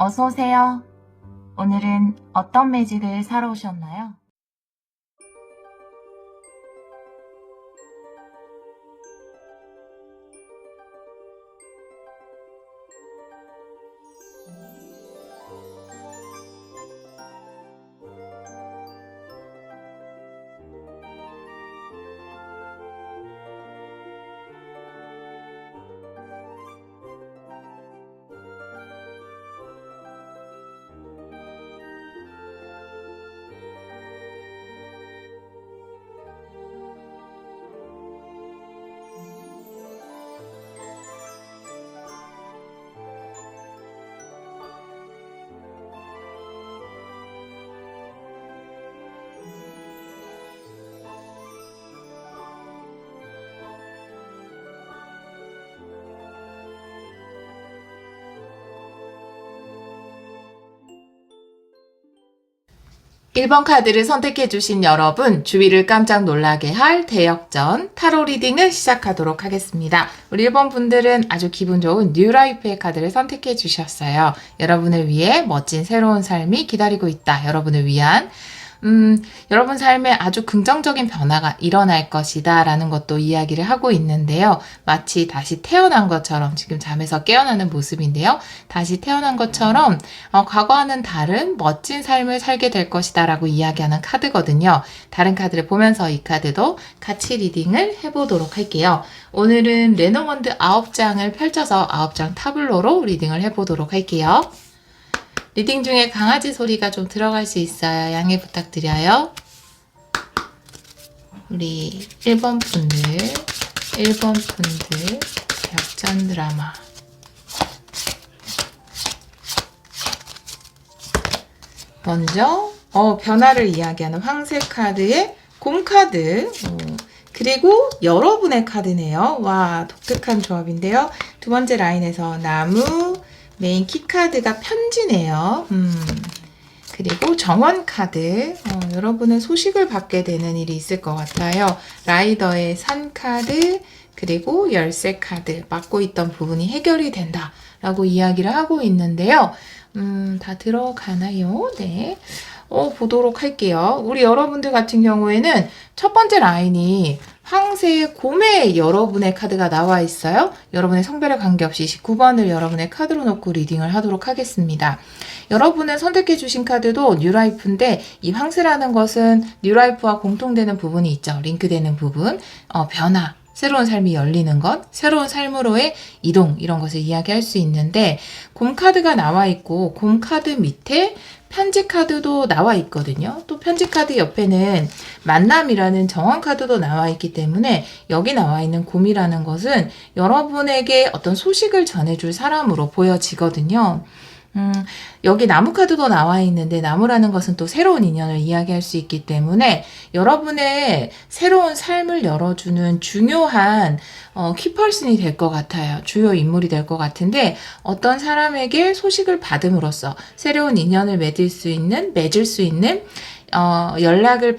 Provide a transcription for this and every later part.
어서 오세요. 오늘은 어떤 매직을 사러 오셨나요? 일 번 카드를 선택해주신 여러분, 주위를 깜짝 놀라게 할 대역전 타로 리딩을 시작하도록 하겠습니다. 우리 1번 분들은 아주 기분 좋은 뉴라이프의 카드를 선택해 주셨어요. 여러분을 위해 멋진 새로운 삶이 기다리고 있다. 여러분을 위한 여러분 삶에 아주 긍정적인 변화가 일어날 것이다 라는 것도 이야기를 하고 있는데요. 마치 다시 태어난 것처럼 지금 잠에서 깨어나는 모습인데요. 다시 태어난 것처럼 과거와는 다른 멋진 삶을 살게 될 것이다 라고 이야기하는 카드거든요. 다른 카드를 보면서 이 카드도 같이 리딩을 해보도록 할게요. 오늘은 레노먼드 9장을 펼쳐서 9장 타블로로 리딩을 해보도록 할게요. 리딩 중에 강아지 소리가 좀 들어갈 수 있어요. 양해 부탁드려요. 우리 1번 분들 역전 드라마. 먼저 변화를 이야기하는 황색 카드의 곰 카드. 그리고 여러분의 카드네요. 와, 독특한 조합인데요. 두 번째 라인에서 나무, 메인 키카드가 편지네요. 그리고 정원 카드. 여러분은 소식을 받게 되는 일이 있을 것 같아요. 라이더의 산 카드, 그리고 열쇠 카드. 맡고 있던 부분이 해결이 된다 라고 이야기를 하고 있는데요. 다 들어가나요? 네. 보도록 할게요. 우리 여러분들 같은 경우에는 첫 번째 라인이 황새 곰의 여러분의 카드가 나와 있어요. 여러분의 성별에 관계없이 19번을 여러분의 카드로 놓고 리딩을 하도록 하겠습니다. 여러분은 선택해 주신 카드도 뉴라이프인데 이 황새라는 것은 뉴라이프와 공통되는 부분이 있죠. 링크되는 부분, 변화. 새로운 삶이 열리는 것, 새로운 삶으로의 이동 이런 것을 이야기할 수 있는데 곰 카드가 나와 있고 곰 카드 밑에 편지 카드도 나와 있거든요. 또 편지 카드 옆에는 만남이라는 정원 카드도 나와 있기 때문에 여기 나와 있는 곰이라는 것은 여러분에게 어떤 소식을 전해줄 사람으로 보여지거든요. 여기 나무 카드도 나와 있는데 나무라는 것은 또 새로운 인연을 이야기할 수 있기 때문에 여러분의 새로운 삶을 열어주는 중요한 키퍼슨이 될 것 같아요. 주요 인물이 될 것 같은데 어떤 사람에게 소식을 받음으로써 새로운 인연을 맺을 수 있는 연락을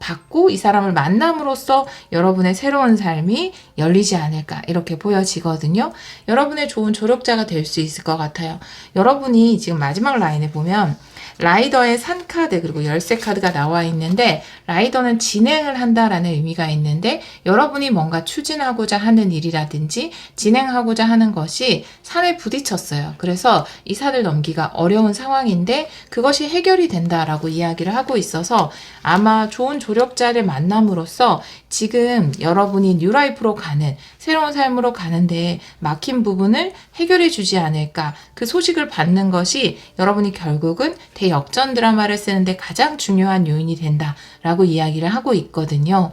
받고 이 사람을 만남으로써 여러분의 새로운 삶이 열리지 않을까 이렇게 보여지거든요. 여러분의 좋은 조력자가 될 수 있을 것 같아요. 여러분이 지금 마지막 라인에 보면 라이더의 산 카드 그리고 열쇠 카드가 나와 있는데 라이더는 진행을 한다라는 의미가 있는데 여러분이 뭔가 추진하고자 하는 일이라든지 진행하고자 하는 것이 산에 부딪혔어요. 그래서 이 산을 넘기가 어려운 상황인데 그것이 해결이 된다라고 이야기를 하고 있어서 아마 좋은 조력자를 만남으로써 지금 여러분이 뉴라이프로 가는 새로운 삶으로 가는데 막힌 부분을 해결해 주지 않을까 그 소식을 받는 것이 여러분이 결국은 대역전 드라마를 쓰는데 가장 중요한 요인이 된다라고 이야기를 하고 있거든요.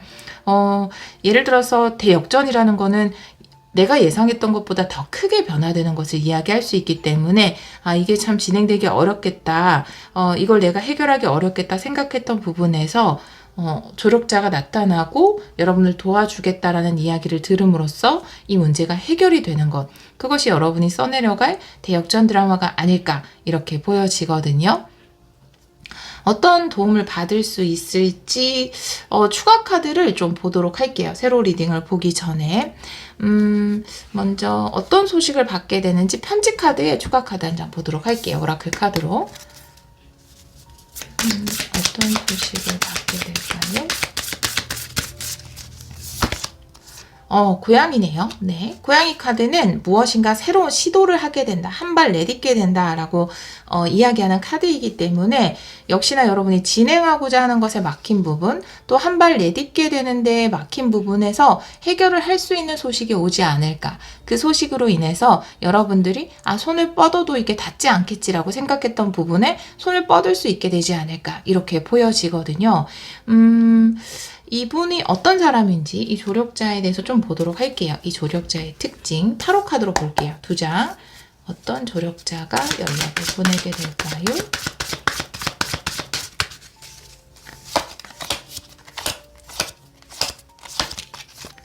예를 들어서 대역전이라는 거는 내가 예상했던 것보다 더 크게 변화되는 것을 이야기할 수 있기 때문에 이게 참 진행되기 어렵겠다. 이걸 내가 해결하기 어렵겠다 생각했던 부분에서 조력자가 나타나고 여러분을 도와주겠다라는 이야기를 들음으로써 이 문제가 해결이 되는 것. 그것이 여러분이 써내려갈 대역전 드라마가 아닐까 이렇게 보여지거든요. 어떤 도움을 받을 수 있을지 추가 카드를 좀 보도록 할게요. 세로 리딩을 보기 전에 먼저 어떤 소식을 받게 되는지 편지 카드에 추가 카드 한 장 보도록 할게요. 오라클 카드로. 어떤 소식을 받게 될까요? 고양이네요. 네. 고양이 카드는 무엇인가 새로운 시도를 하게 된다. 한 발 내딛게 된다라고 이야기하는 카드이기 때문에 역시나 여러분이 진행하고자 하는 것에 막힌 부분, 또 한 발 내딛게 되는데 막힌 부분에서 해결을 할 수 있는 소식이 오지 않을까. 그 소식으로 인해서 여러분들이 손을 뻗어도 이게 닿지 않겠지라고 생각했던 부분에 손을 뻗을 수 있게 되지 않을까. 이렇게 보여지거든요. 이분이 어떤 사람인지 이 조력자에 대해서 좀 보도록 할게요. 이 조력자의 특징 타로 카드로 볼게요. 2장. 어떤 조력자가 연락을 보내게 될까요?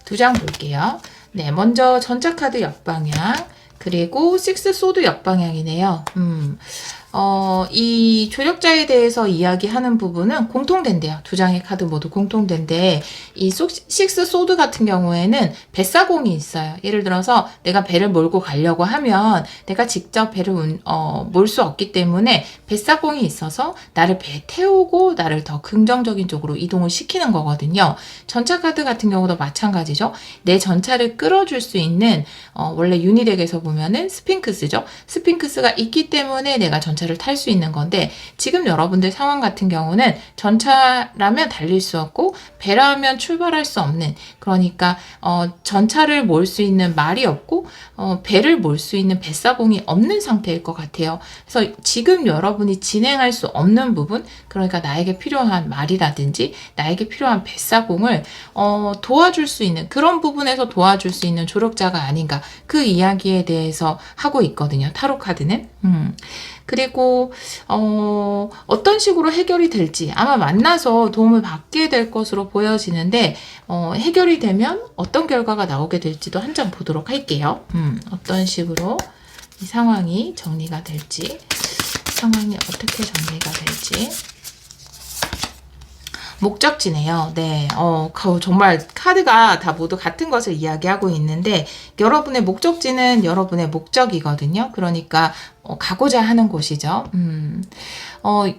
두 장 볼게요. 네, 먼저 전차 카드 역방향, 그리고 식스 소드 역방향이네요. 이 조력자에 대해서 이야기하는 부분은 공통된대요. 두 장의 카드 모두 공통된데 이 식스 소드 같은 경우에는 뱃사공이 있어요. 예를 들어서 내가 배를 몰고 가려고 하면 내가 직접 배를 몰 수 없기 때문에 뱃사공이 있어서 나를 배에 태우고 나를 더 긍정적인 쪽으로 이동을 시키는 거거든요. 전차 카드 같은 경우도 마찬가지죠. 내 전차를 끌어줄 수 있는 원래 유니덱에서 보면은 스핑크스죠. 스핑크스가 있기 때문에 내가 전차를 탈 수 있는 건데 지금 여러분들 상황 같은 경우는 전차라면 달릴 수 없고 배라면 출발할 수 없는, 그러니까 전차를 몰 수 있는 말이 없고 배를 몰 수 있는 뱃사공이 없는 상태일 것 같아요. 그래서 지금 여러분이 진행할 수 없는 부분, 그러니까 나에게 필요한 말이라든지 나에게 필요한 뱃사공을 도와줄 수 있는 그런 부분에서 도와줄 수 있는 조력자가 아닌가, 그 이야기에 대해서 하고 있거든요. 타로 카드는. 그리고 어떤 식으로 해결이 될지 아마 만나서 도움을 받게 될 것으로 보여지는데 해결이 되면 어떤 결과가 나오게 될지도 한 장 보도록 할게요. 어떤 식으로 이 상황이 정리가 될지, 상황이 어떻게 정리가 될지. 목적지네요. 네, 정말 카드가 다 모두 같은 것을 이야기하고 있는데 여러분의 목적지는 여러분의 목적이거든요. 그러니까 가고자 하는 곳이죠.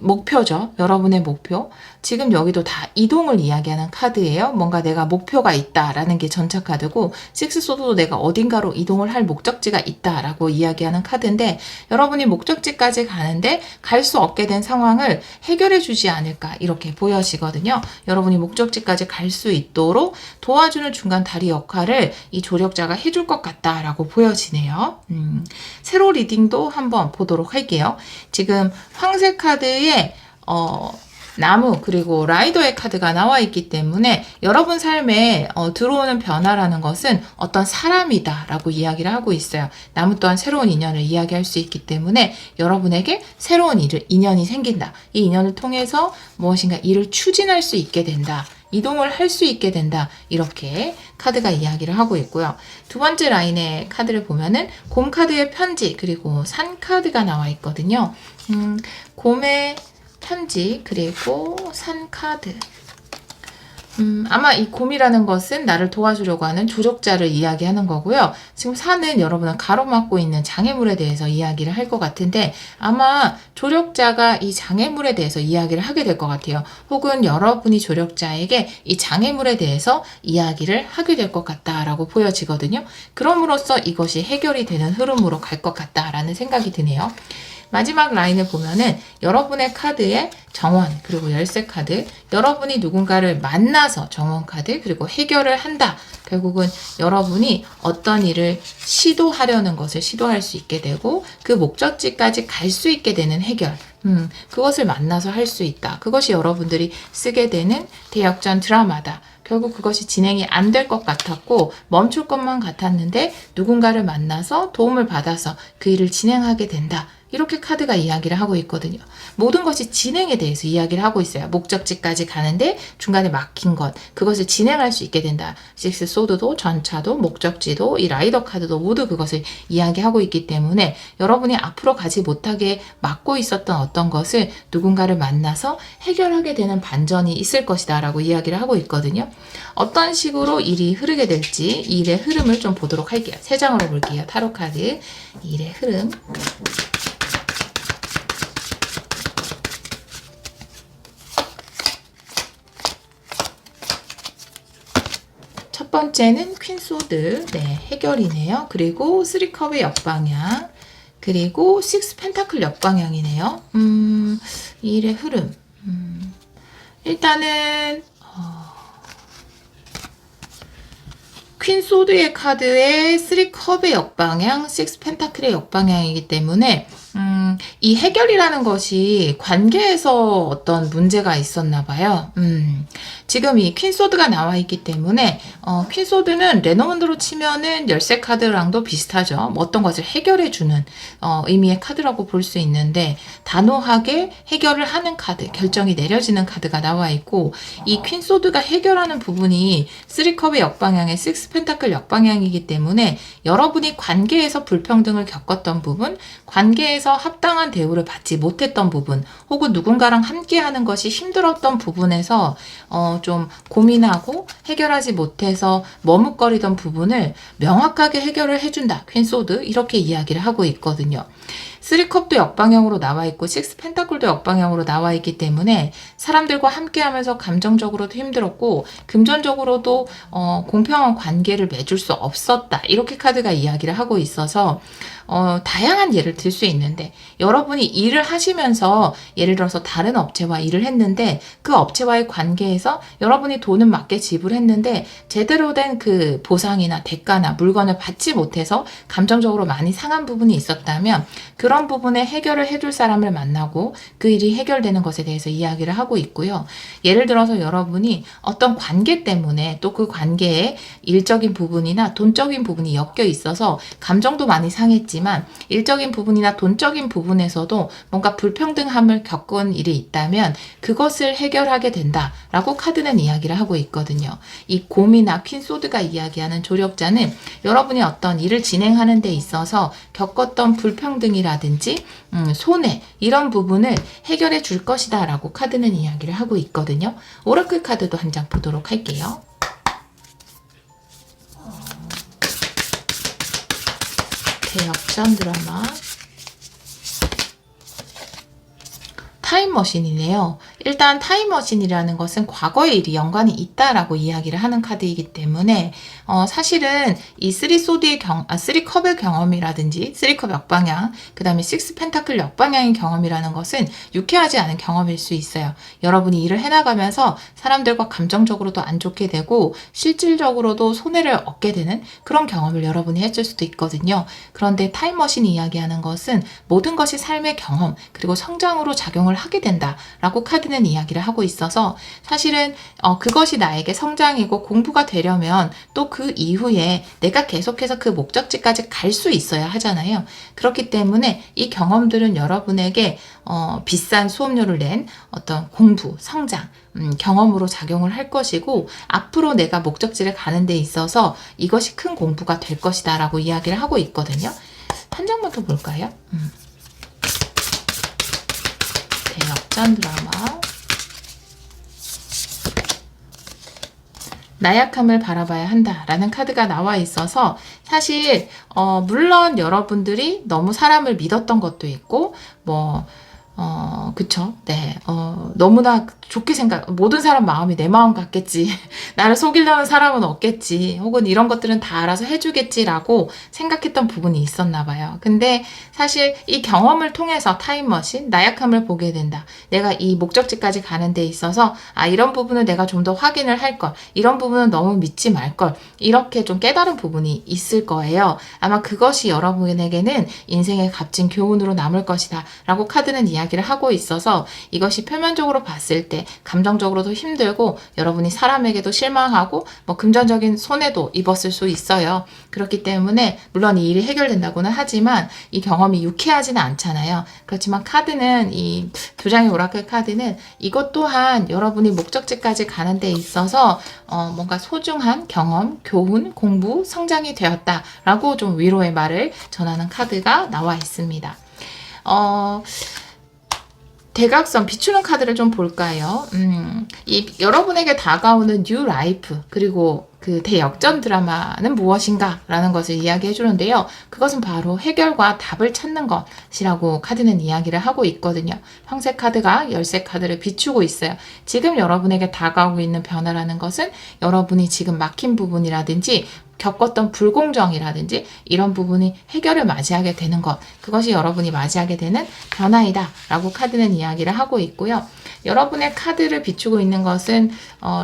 목표죠. 여러분의 목표. 지금 여기도 다 이동을 이야기하는 카드예요. 뭔가 내가 목표가 있다라는 게 전차 카드고, 식스소드도 내가 어딘가로 이동을 할 목적지가 있다라고 이야기하는 카드인데 여러분이 목적지까지 가는데 갈 수 없게 된 상황을 해결해 주지 않을까 이렇게 보여지거든요. 여러분이 목적지까지 갈 수 있도록 도와주는 중간 다리 역할을 이 조력자가 해줄 것 같다라고 보여지네요. 세로 리딩도 한번 보도록 할게요. 지금 황색 카드에 나무 그리고 라이더의 카드가 나와 있기 때문에 여러분 삶에 들어오는 변화라는 것은 어떤 사람이다 라고 이야기를 하고 있어요. 나무 또한 새로운 인연을 이야기할 수 있기 때문에 여러분에게 새로운 인연이 생긴다. 이 인연을 통해서 무엇인가 일을 추진할 수 있게 된다. 이동을 할 수 있게 된다. 이렇게 카드가 이야기를 하고 있고요. 두 번째 라인의 카드를 보면은 곰 카드의 편지 그리고 산 카드가 나와 있거든요. 곰의 편지 그리고 산 카드. 아마 이 곰이라는 것은 나를 도와주려고 하는 조력자를 이야기하는 거고요. 지금 산은 여러분은 가로막고 있는 장애물에 대해서 이야기를 할 것 같은데 아마 조력자가 이 장애물에 대해서 이야기를 하게 될 것 같아요. 혹은 여러분이 조력자에게 이 장애물에 대해서 이야기를 하게 될 것 같다라고 보여지거든요. 그럼으로써 이것이 해결이 되는 흐름으로 갈 것 같다라는 생각이 드네요. 마지막 라인을 보면은 여러분의 카드에 정원 그리고 열쇠 카드, 여러분이 누군가를 만나서 정원 카드 그리고 해결을 한다. 결국은 여러분이 어떤 일을 시도하려는 것을 시도할 수 있게 되고 그 목적지까지 갈 수 있게 되는 해결, 그것을 만나서 할 수 있다. 그것이 여러분들이 쓰게 되는 대역전 드라마다. 결국 그것이 진행이 안 될 것 같았고 멈출 것만 같았는데 누군가를 만나서 도움을 받아서 그 일을 진행하게 된다. 이렇게 카드가 이야기를 하고 있거든요. 모든 것이 진행에 대해서 이야기를 하고 있어요. 목적지까지 가는데 중간에 막힌 것, 그것을 진행할 수 있게 된다. 식스 소드도, 전차도, 목적지도, 이 라이더 카드도 모두 그것을 이야기하고 있기 때문에 여러분이 앞으로 가지 못하게 막고 있었던 어떤 것을 누군가를 만나서 해결하게 되는 반전이 있을 것이다 라고 이야기를 하고 있거든요. 어떤 식으로 일이 흐르게 될지 이 일의 흐름을 좀 보도록 할게요. 세 장으로 볼게요. 타로 카드 일의 흐름. 첫 번째는 퀸 소드, 네, 해결이네요. 그리고 3컵의 역방향, 그리고 6 펜타클 역방향이네요. 일의 흐름. 일단은 퀸 소드의 카드에 3컵의 역방향, 6 펜타클의 역방향이기 때문에 이 해결이라는 것이 관계에서 어떤 문제가 있었나 봐요. 지금 이 퀸소드가 나와 있기 때문에 퀸소드는 레노먼드로 치면은 열쇠 카드랑도 비슷하죠. 뭐 어떤 것을 해결해주는 의미의 카드라고 볼 수 있는데 단호하게 해결을 하는 카드, 결정이 내려지는 카드가 나와 있고 이 퀸소드가 해결하는 부분이 3컵의 역방향의 6 펜타클 역방향이기 때문에 여러분이 관계에서 불평등을 겪었던 부분, 관계에서 합당한 대우를 받지 못했던 부분, 혹은 누군가랑 함께하는 것이 힘들었던 부분에서 좀 고민하고 해결하지 못해서 머뭇거리던 부분을 명확하게 해결을 해준다. 퀸소드 이렇게 이야기를 하고 있거든요. 3컵도 역방향으로 나와 있고 6 펜타클도 역방향으로 나와 있기 때문에 사람들과 함께하면서 감정적으로도 힘들었고 금전적으로도 공평한 관계를 맺을 수 없었다. 이렇게 카드가 이야기를 하고 있어서 다양한 예를 들 수 있는데 여러분이 일을 하시면서 예를 들어서 다른 업체와 일을 했는데 그 업체와의 관계에서 여러분이 돈은 맞게 지불했는데 제대로 된 그 보상이나 대가나 물건을 받지 못해서 감정적으로 많이 상한 부분이 있었다면 그런 부분에 해결을 해줄 사람을 만나고 그 일이 해결되는 것에 대해서 이야기를 하고 있고요. 예를 들어서 여러분이 어떤 관계 때문에 또 그 관계에 일적인 부분이나 돈적인 부분이 엮여 있어서 감정도 많이 상했지만 일적인 부분이나 돈적인 부분에서도 뭔가 불평등함을 겪은 일이 있다면 그것을 해결하게 된다라고 카드는 이야기를 하고 있거든요. 이 곰이나 퀸소드가 이야기하는 조력자는 여러분이 어떤 일을 진행하는 데 있어서 겪었던 불평등이라든지 손해 이런 부분을 해결해 줄 것이다 라고 카드는 이야기를 하고 있거든요. 오라클 카드도 한 장 보도록 할게요. 대역전 드라마 타임머신이네요. 일단 타임머신이라는 것은 과거의 일이 연관이 있다라고 이야기를 하는 카드이기 때문에 사실은 이 3컵의 경험이라든지 3컵 역방향, 그 다음에 6 펜타클 역방향의 경험이라는 것은 유쾌하지 않은 경험일 수 있어요. 여러분이 일을 해나가면서 사람들과 감정적으로도 안 좋게 되고 실질적으로도 손해를 얻게 되는 그런 경험을 여러분이 해줄 수도 있거든요. 그런데 타임머신이 이야기하는 것은 모든 것이 삶의 경험 그리고 성장으로 작용을 하게 된다라고 카드는 이야기를 하고 있어서 사실은 그것이 나에게 성장이고 공부가 되려면 또 그 이후에 내가 계속해서 그 목적지까지 갈 수 있어야 하잖아요. 그렇기 때문에 이 경험들은 여러분에게 비싼 수업료를 낸 어떤 공부, 성장, 경험으로 작용을 할 것이고 앞으로 내가 목적지를 가는 데 있어서 이것이 큰 공부가 될 것이다 라고 이야기를 하고 있거든요. 한 장만 더 볼까요? 대역전 드라마 나약함을 바라봐야 한다라는 카드가 나와 있어서 사실 물론 여러분들이 너무 사람을 믿었던 것도 있고 그쵸. 네. 너무나 좋게 모든 사람 마음이 내 마음 같겠지. 나를 속이려는 사람은 없겠지. 혹은 이런 것들은 다 알아서 해주겠지라고 생각했던 부분이 있었나 봐요. 근데 사실 이 경험을 통해서 타임머신, 나약함을 보게 된다. 내가 이 목적지까지 가는 데 있어서, 이런 부분은 내가 좀 더 확인을 할 걸. 이런 부분은 너무 믿지 말 걸. 이렇게 좀 깨달은 부분이 있을 거예요. 아마 그것이 여러분에게는 인생의 값진 교훈으로 남을 것이다. 라고 카드는 이야기 이야기를 하고 있어서 이것이 표면적으로 봤을 때 감정적으로도 힘들고 여러분이 사람에게도 실망하고 뭐 금전적인 손해도 입었을 수 있어요. 그렇기 때문에 물론 이 일이 해결된다고는 하지만 이 경험이 유쾌하지는 않잖아요. 그렇지만 카드는 이 두 장의 오라클 카드는 이것 또한 여러분이 목적지까지 가는 데 있어서 뭔가 소중한 경험, 교훈, 공부, 성장이 되었다라고 좀 위로의 말을 전하는 카드가 나와 있습니다. 대각선 비추는 카드를 좀 볼까요? 여러분에게 다가오는 뉴 라이프 그리고 그 대역전 드라마는 무엇인가 라는 것을 이야기해 주는데요. 그것은 바로 해결과 답을 찾는 것이라고 카드는 이야기를 하고 있거든요. 황색 카드가 열쇠 카드를 비추고 있어요. 지금 여러분에게 다가오고 있는 변화라는 것은 여러분이 지금 막힌 부분이라든지 겪었던 불공정이라든지 이런 부분이 해결을 맞이하게 되는 것, 그것이 여러분이 맞이하게 되는 변화이다 라고 카드는 이야기를 하고 있고요. 여러분의 카드를 비추고 있는 것은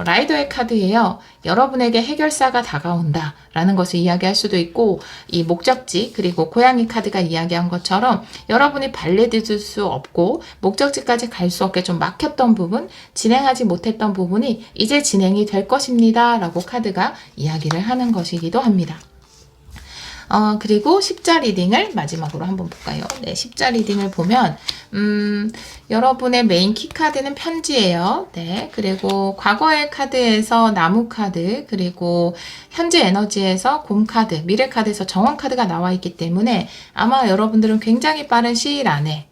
라이더의 카드예요. 여러분에게 해결사가 다가온다 라는 것을 이야기할 수도 있고, 이 목적지 그리고 고양이 카드가 이야기한 것처럼 여러분이 발레 디딜 수 없고 목적지까지 갈 수 없게 좀 막혔던 부분, 진행하지 못했던 부분이 이제 진행이 될 것입니다 라고 카드가 이야기를 하는 것이기도 합니다. 그리고 십자 리딩을 마지막으로 한번 볼까요? 네, 십자 리딩을 보면 여러분의 메인 키 카드는 편지예요. 네, 그리고 과거의 카드에서 나무 카드, 그리고 현재 에너지에서 곰 카드, 미래 카드에서 정원 카드가 나와 있기 때문에 아마 여러분들은 굉장히 빠른 시일 안에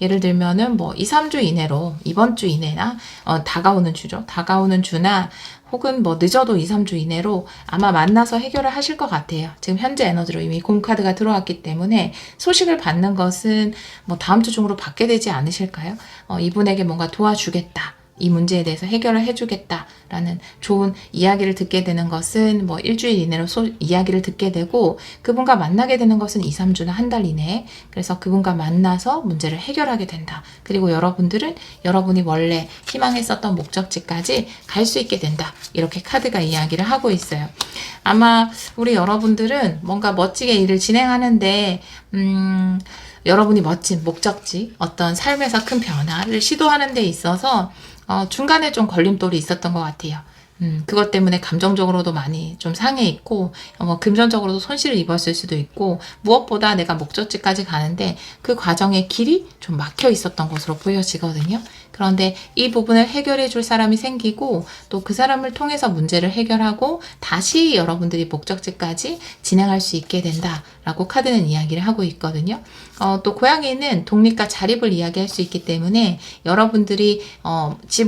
예를 들면은 뭐 2, 3주 이내로, 이번 주 이내나 다가오는 주죠. 다가오는 주나 혹은 뭐 늦어도 2, 3주 이내로 아마 만나서 해결을 하실 것 같아요. 지금 현재 에너지로 이미 곰 카드가 들어왔기 때문에 소식을 받는 것은 뭐 다음 주 중으로 받게 되지 않으실까요? 이분에게 뭔가 도와주겠다. 이 문제에 대해서 해결을 해주겠다라는 좋은 이야기를 듣게 되는 것은 뭐 일주일 이내로 이야기를 듣게 되고, 그분과 만나게 되는 것은 2, 3주나 한 달 이내에, 그래서 그분과 만나서 문제를 해결하게 된다. 그리고 여러분들은 여러분이 원래 희망했었던 목적지까지 갈 수 있게 된다. 이렇게 카드가 이야기를 하고 있어요. 아마 우리 여러분들은 뭔가 멋지게 일을 진행하는데 여러분이 멋진 목적지, 어떤 삶에서 큰 변화를 시도하는 데 있어서 중간에 좀 걸림돌이 있었던 것 같아요. 그것 때문에 감정적으로도 많이 좀 상해 있고, 금전적으로도 손실을 입었을 수도 있고, 무엇보다 내가 목적지까지 가는데 그 과정의 길이 좀 막혀 있었던 것으로 보여지거든요. 그런데 이 부분을 해결해 줄 사람이 생기고, 또 그 사람을 통해서 문제를 해결하고 다시 여러분들이 목적지까지 진행할 수 있게 된다라고 카드는 이야기를 하고 있거든요. 또 고양이는 독립과 자립을 이야기할 수 있기 때문에 여러분들이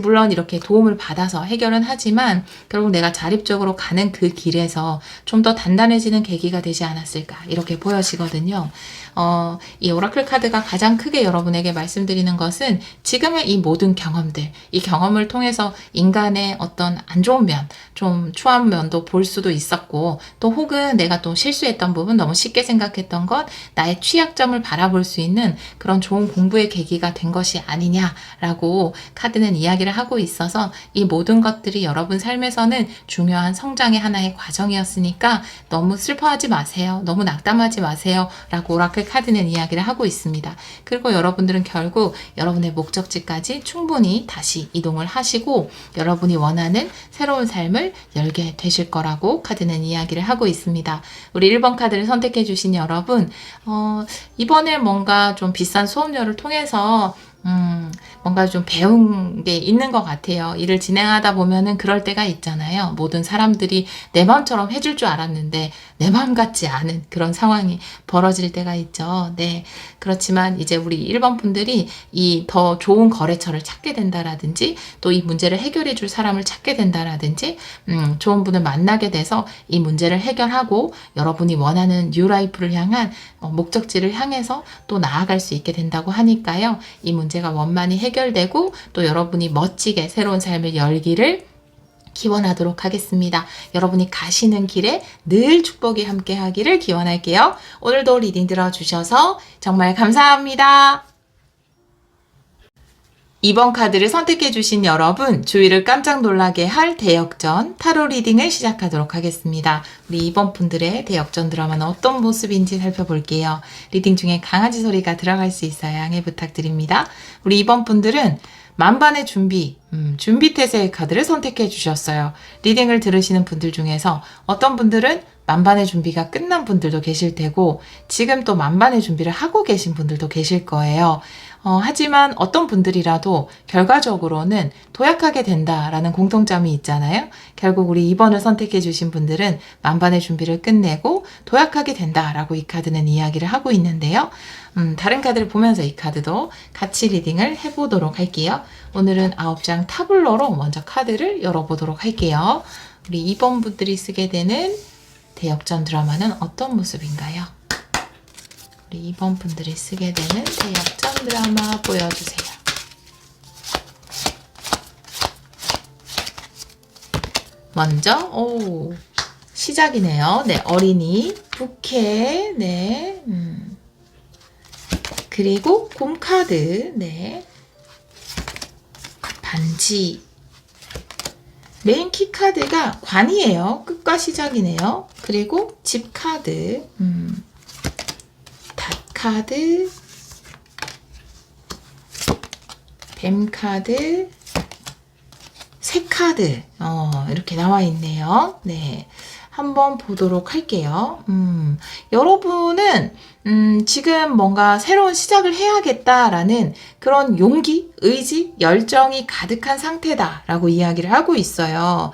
물론 이렇게 도움을 받아서 해결은 하지만 결국 내가 자립적으로 가는 그 길에서 좀 더 단단해지는 계기가 되지 않았을까, 이렇게 보여지거든요. 이 오라클 카드가 가장 크게 여러분에게 말씀드리는 것은 지금의 이 모든 경험들, 이 경험을 통해서 인간의 어떤 안 좋은 면, 좀 추한 면도 볼 수도 있었고, 또 혹은 내가 또 실수했던 부분, 너무 쉽게 생각했던 것, 나의 취약점을 바라볼 수 있는 그런 좋은 공부의 계기가 된 것이 아니냐라고 카드는 이야기를 하고 있어서, 이 모든 것들이 여러분 삶에서는 중요한 성장의 하나의 과정이었으니까 너무 슬퍼하지 마세요. 너무 낙담하지 마세요. 라고 오라클 카드는 이야기를 하고 있습니다. 그리고 여러분들은 결국 여러분의 목적지까지 충분히 다시 이동을 하시고 여러분이 원하는 새로운 삶을 열게 되실 거라고 카드는 이야기를 하고 있습니다. 우리 1번 카드를 선택해 주신 여러분, 이번에 뭔가 좀 비싼 수업료를 통해서 뭔가 좀 배운 게 있는 것 같아요. 일을 진행하다 보면은 그럴 때가 있잖아요. 모든 사람들이 내 마음처럼 해줄 줄 알았는데 내 마음 같지 않은 그런 상황이 벌어질 때가 있죠. 네. 그렇지만 이제 우리 1번 분들이 이 더 좋은 거래처를 찾게 된다라든지, 또 이 문제를 해결해 줄 사람을 찾게 된다라든지, 좋은 분을 만나게 돼서 이 문제를 해결하고 여러분이 원하는 뉴라이프를 향한 목적지를 향해서 또 나아갈 수 있게 된다고 하니까요. 이 문제가 원만히 해결되고 또 여러분이 멋지게 새로운 삶을 열기를 기원하도록 하겠습니다. 여러분이 가시는 길에 늘 축복이 함께 하기를 기원할게요. 오늘도 리딩 들어주셔서 정말 감사합니다. 2번 카드를 선택해주신 여러분, 주위를 깜짝 놀라게 할 대역전 타로 리딩을 시작하도록 하겠습니다. 우리 2번 분들의 대역전 드라마는 어떤 모습인지 살펴볼게요. 리딩 중에 강아지 소리가 들어갈 수 있어요. 양해 부탁드립니다. 우리 2번 분들은 만반의 준비 태세의 카드를 선택해 주셨어요. 리딩을 들으시는 분들 중에서 어떤 분들은 만반의 준비가 끝난 분들도 계실 테고 지금 또 만반의 준비를 하고 계신 분들도 계실 거예요. 하지만 어떤 분들이라도 결과적으로는 도약하게 된다라는 공통점이 있잖아요. 결국 우리 2번을 선택해 주신 분들은 만반의 준비를 끝내고 도약하게 된다라고 이 카드는 이야기를 하고 있는데요. 다른 카드를 보면서 이 카드도 같이 리딩을 해보도록 할게요. 오늘은 9장 타블로로 먼저 카드를 열어보도록 할게요. 우리 2번 분들이 쓰게 되는 대역전 드라마는 어떤 모습인가요? 우리 2번 분들이 쓰게 되는 대역전 드라마 보여주세요. 먼저 시작이네요. 네, 어린이, 부캐, 네, 그리고 곰카드, 네, 반지, 메인 키카드가 관이에요. 끝과 시작이네요. 그리고 집카드, 닷카드, 뱀카드, 새카드, 이렇게 나와 있네요. 네. 한번 보도록 할게요. 여러분은 지금 뭔가 새로운 시작을 해야겠다라는 그런 용기, 의지, 열정이 가득한 상태다라고 이야기를 하고 있어요.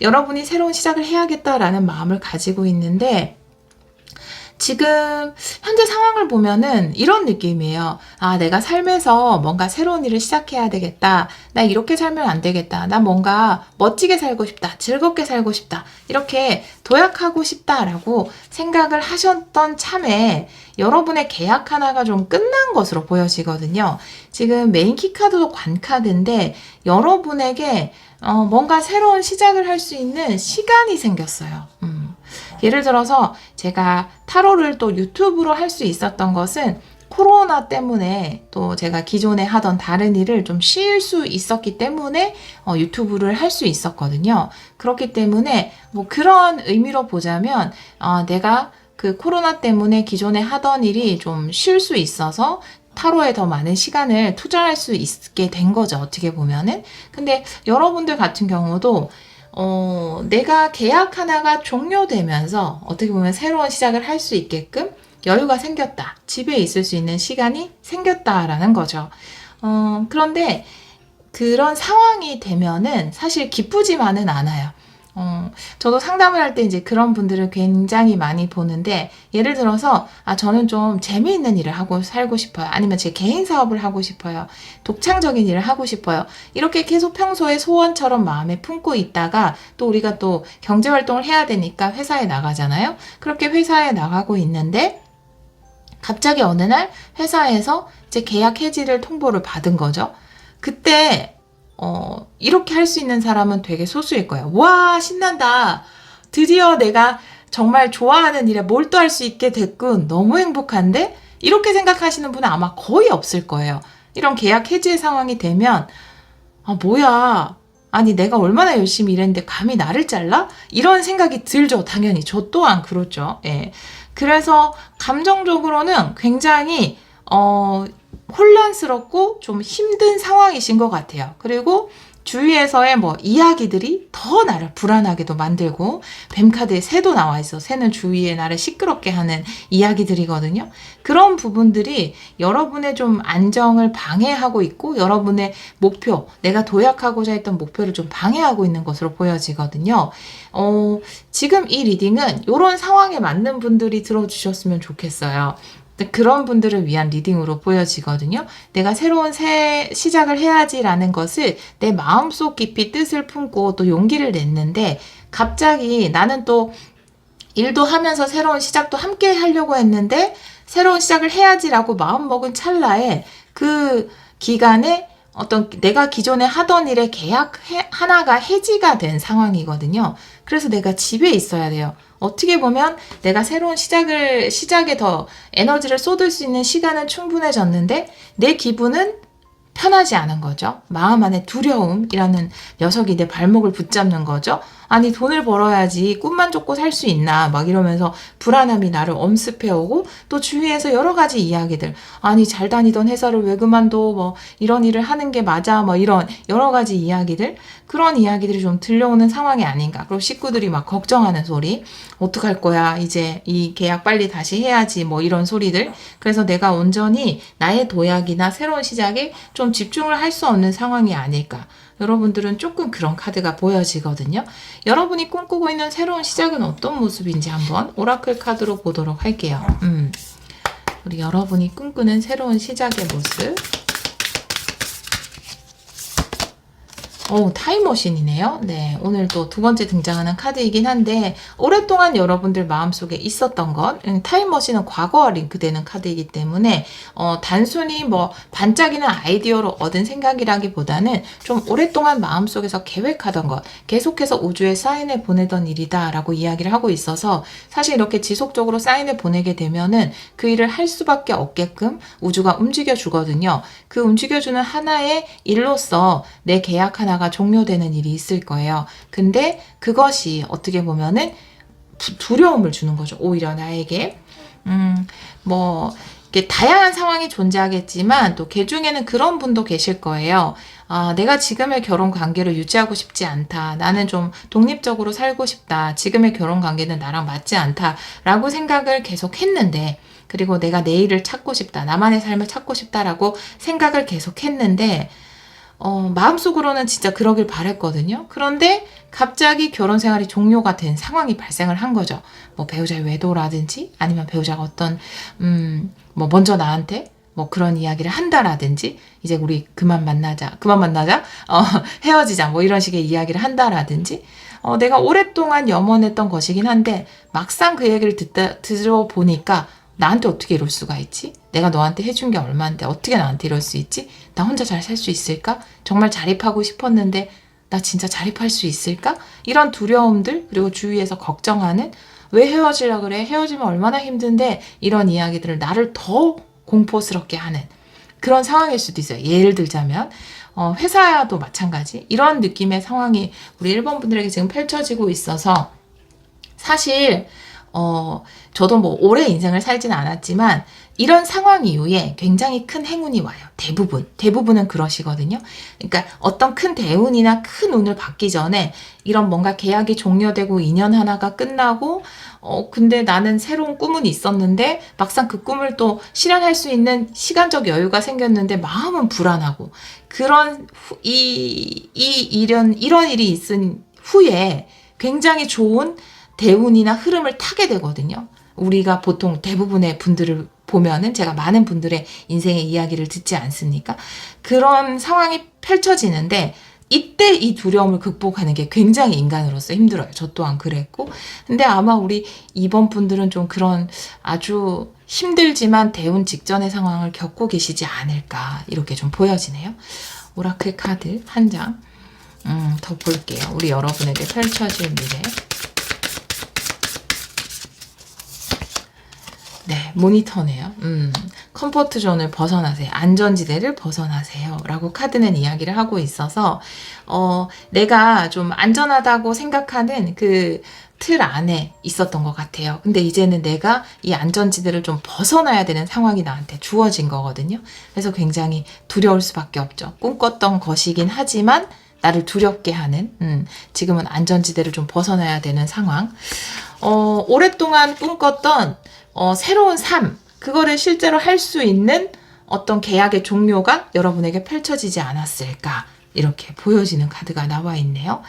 여러분이 새로운 시작을 해야겠다라는 마음을 가지고 있는데 지금 현재 상황을 보면은 이런 느낌이에요. 아, 내가 삶에서 뭔가 새로운 일을 시작해야 되겠다. 나 이렇게 살면 안 되겠다. 나 뭔가 멋지게 살고 싶다. 즐겁게 살고 싶다. 이렇게 도약하고 싶다라고 생각을 하셨던 참에 여러분의 계약 하나가 좀 끝난 것으로 보여지거든요. 지금 메인 키카드도 관카드인데 여러분에게 뭔가 새로운 시작을 할 수 있는 시간이 생겼어요. 예를 들어서 제가 타로를 또 유튜브로 할 수 있었던 것은 코로나 때문에 또 제가 기존에 하던 다른 일을 좀 쉴 수 있었기 때문에 유튜브를 할 수 있었거든요. 그렇기 때문에 뭐 그런 의미로 보자면 내가 그 코로나 때문에 기존에 하던 일이 좀 쉴 수 있어서 타로에 더 많은 시간을 투자할 수 있게 된 거죠. 어떻게 보면은. 근데 여러분들 같은 경우도 내가 계약 하나가 종료되면서 어떻게 보면 새로운 시작을 할 수 있게끔 여유가 생겼다. 집에 있을 수 있는 시간이 생겼다라는 거죠. 그런데 그런 상황이 되면은 사실 기쁘지만은 않아요. 저도 상담을 할 때 이제 그런 분들을 굉장히 많이 보는데, 예를 들어서, 저는 좀 재미있는 일을 하고 살고 싶어요. 아니면 제 개인 사업을 하고 싶어요. 독창적인 일을 하고 싶어요. 이렇게 계속 평소에 소원처럼 마음에 품고 있다가, 또 우리가 또 경제활동을 해야 되니까 회사에 나가잖아요. 그렇게 회사에 나가고 있는데, 갑자기 어느 날 회사에서 제 계약 해지를 통보를 받은 거죠. 그때, 이렇게 할 수 있는 사람은 되게 소수일 거예요. 와, 신난다. 드디어 내가 정말 좋아하는 일에 몰두할 수 있게 됐군. 너무 행복한데? 이렇게 생각하시는 분은 아마 거의 없을 거예요. 이런 계약 해지의 상황이 되면, 뭐야. 아니, 내가 얼마나 열심히 일했는데 감히 나를 잘라? 이런 생각이 들죠. 당연히. 저 또한 그렇죠. 예. 그래서 감정적으로는 굉장히, 혼란스럽고 좀 힘든 상황이신 것 같아요. 그리고 주위에서의 뭐 이야기들이 더 나를 불안하게도 만들고, 뱀카드에 새도 나와 있어. 새는 주위에 나를 시끄럽게 하는 이야기들이거든요. 그런 부분들이 여러분의 좀 안정을 방해하고 있고, 여러분의 목표, 내가 도약하고자 했던 목표를 좀 방해하고 있는 것으로 보여지거든요. 지금 이 리딩은 이런 상황에 맞는 분들이 들어주셨으면 좋겠어요. 그런 분들을 위한 리딩으로 보여지거든요. 내가 새로운 새 시작을 해야지라는 것을 내 마음속 깊이 뜻을 품고 또 용기를 냈는데, 갑자기 나는 또 일도 하면서 새로운 시작도 함께 하려고 했는데 새로운 시작을 해야지라고 마음먹은 찰나에 그 기간에 어떤 내가 기존에 하던 일의 계약 하나가 해지가 된 상황이거든요. 그래서 내가 집에 있어야 돼요. 어떻게 보면 내가 새로운 시작에 더 에너지를 쏟을 수 있는 시간은 충분해졌는데 내 기분은 편하지 않은 거죠. 마음 안에 두려움이라는 녀석이 내 발목을 붙잡는 거죠. 아니, 돈을 벌어야지 꿈만 쫓고 살 수 있나 막 이러면서 불안함이 나를 엄습해오고, 또 주위에서 여러 가지 이야기들, 아니 잘 다니던 회사를 왜 그만둬, 뭐 이런 일을 하는 게 맞아, 뭐 이런 여러 가지 이야기들, 그런 이야기들이 좀 들려오는 상황이 아닌가. 그리고 식구들이 막 걱정하는 소리, 어떡할 거야, 이제 이 계약 빨리 다시 해야지, 뭐 이런 소리들. 그래서 내가 온전히 나의 도약이나 새로운 시작에 좀 집중을 할 수 없는 상황이 아닐까. 여러분들은 조금 그런 카드가 보여지거든요. 여러분이 꿈꾸고 있는 새로운 시작은 어떤 모습인지 한번 오라클 카드로 보도록 할게요. 우리 여러분이 꿈꾸는 새로운 시작의 모습. 타임머신이네요. 네, 오늘 또 두 번째 등장하는 카드이긴 한데, 오랫동안 여러분들 마음속에 있었던 것, 타임머신은 과거와 링크되는 카드이기 때문에 단순히 뭐 반짝이는 아이디어로 얻은 생각이라기보다는 좀 오랫동안 마음속에서 계획하던 것, 계속해서 우주에 사인을 보내던 일이다 라고 이야기를 하고 있어서, 사실 이렇게 지속적으로 사인을 보내게 되면은 그 일을 할 수밖에 없게끔 우주가 움직여 주거든요. 그 움직여주는 하나의 일로서 내 계약 하나가 종료되는 일이 있을 거예요. 근데 그것이 어떻게 보면은 두려움을 주는 거죠. 오히려 나에게. 뭐 이렇게 다양한 상황이 존재하겠지만 또 그 중에는 그런 분도 계실 거예요. 내가 지금의 결혼 관계를 유지하고 싶지 않다. 나는 좀 독립적으로 살고 싶다. 지금의 결혼 관계는 나랑 맞지 않다. 라고 생각을 계속 했는데, 그리고 내가 내 일을 찾고 싶다. 나만의 삶을 찾고 싶다라고 생각을 계속 했는데, 마음속으로는 진짜 그러길 바랬거든요. 그런데 갑자기 결혼 생활이 종료가 된 상황이 발생을 한 거죠. 뭐 배우자의 외도라든지, 아니면 배우자가 어떤 뭐 먼저 나한테 뭐 그런 이야기를 한다라든지, 이제 우리 그만 만나자, 헤어지자, 뭐 이런 식의 이야기를 한다라든지, 내가 오랫동안 염원했던 것이긴 한데 막상 그 얘기를 들어보니까 나한테 어떻게 이럴 수가 있지? 내가 너한테 해준 게 얼만데 어떻게 나한테 이럴 수 있지? 나 혼자 잘 살 수 있을까? 정말 자립하고 싶었는데 나 진짜 자립할 수 있을까? 이런 두려움들, 그리고 주위에서 걱정하는, 왜 헤어지려고 그래? 헤어지면 얼마나 힘든데, 이런 이야기들을 나를 더 공포스럽게 하는 그런 상황일 수도 있어요. 예를 들자면 회사도 마찬가지, 이런 느낌의 상황이 우리 1번 분들에게 지금 펼쳐지고 있어서, 사실 저도 뭐 오래 인생을 살지는 않았지만 이런 상황 이후에 굉장히 큰 행운이 와요. 대부분은 그러시거든요. 그러니까 어떤 큰 대운이나 큰 운을 받기 전에 이런 뭔가 계약이 종료되고 인연 하나가 끝나고, 근데 나는 새로운 꿈은 있었는데 막상 그 꿈을 또 실현할 수 있는 시간적 여유가 생겼는데 마음은 불안하고, 이런 일이 있은 후에 굉장히 좋은 대운이나 흐름을 타게 되거든요. 우리가 보통 대부분의 분들을 보면은, 제가 많은 분들의 인생의 이야기를 듣지 않습니까? 그런 상황이 펼쳐지는데 이때 이 두려움을 극복하는 게 굉장히 인간으로서 힘들어요. 저 또한 그랬고. 근데 아마 우리 2번 분들은 좀 그런 아주 힘들지만 대운 직전의 상황을 겪고 계시지 않을까, 이렇게 좀 보여지네요. 오라클 카드 한 장 더 볼게요. 우리 여러분에게 펼쳐질 미래. 네, 모니터네요. 컴포트 존을 벗어나세요. 안전지대를 벗어나세요. 라고 카드는 이야기를 하고 있어서, 내가 좀 안전하다고 생각하는 그 틀 안에 있었던 것 같아요. 근데 이제는 내가 이 안전지대를 좀 벗어나야 되는 상황이 나한테 주어진 거거든요. 그래서 굉장히 두려울 수밖에 없죠. 꿈꿨던 것이긴 하지만 나를 두렵게 하는, 지금은 안전지대를 좀 벗어나야 되는 상황. 오랫동안 꿈꿨던 새로운 삶, 그거를 실제로 할 수 있는 어떤 계약의 종료가 여러분에게 펼쳐지지 않았을까, 이렇게 보여지는 카드가 나와 있네요.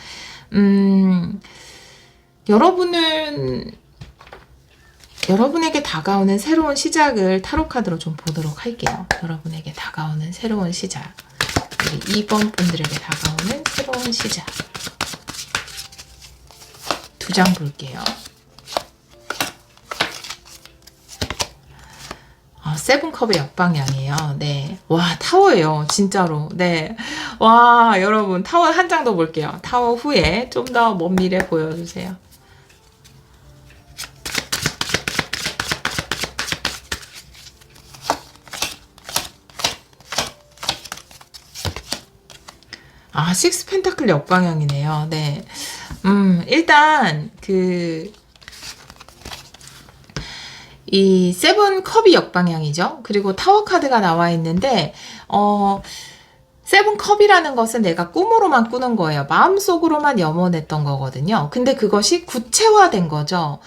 여러분에게 다가오는 새로운 시작을 타로 카드로 좀 보도록 할게요. 여러분에게 다가오는 새로운 시작, 우리 2번 분들에게 다가오는 새로운 시작, 두 장 볼게요. 세븐컵의 역방향이에요. 네. 와, 타워예요. 진짜로. 네. 와, 여러분, 타워 한 장 더 볼게요. 타워 후에 좀 더 먼 미래 보여주세요. 식스 펜타클 역방향이네요. 네. 일단, 이 세븐 컵이 역방향이죠. 그리고 타워 카드가 나와 있는데, 세븐 컵이라는 것은 내가 꿈으로만 꾸는 거예요. 마음속으로만 염원했던 거거든요. 근데 그것이 구체화된 거죠.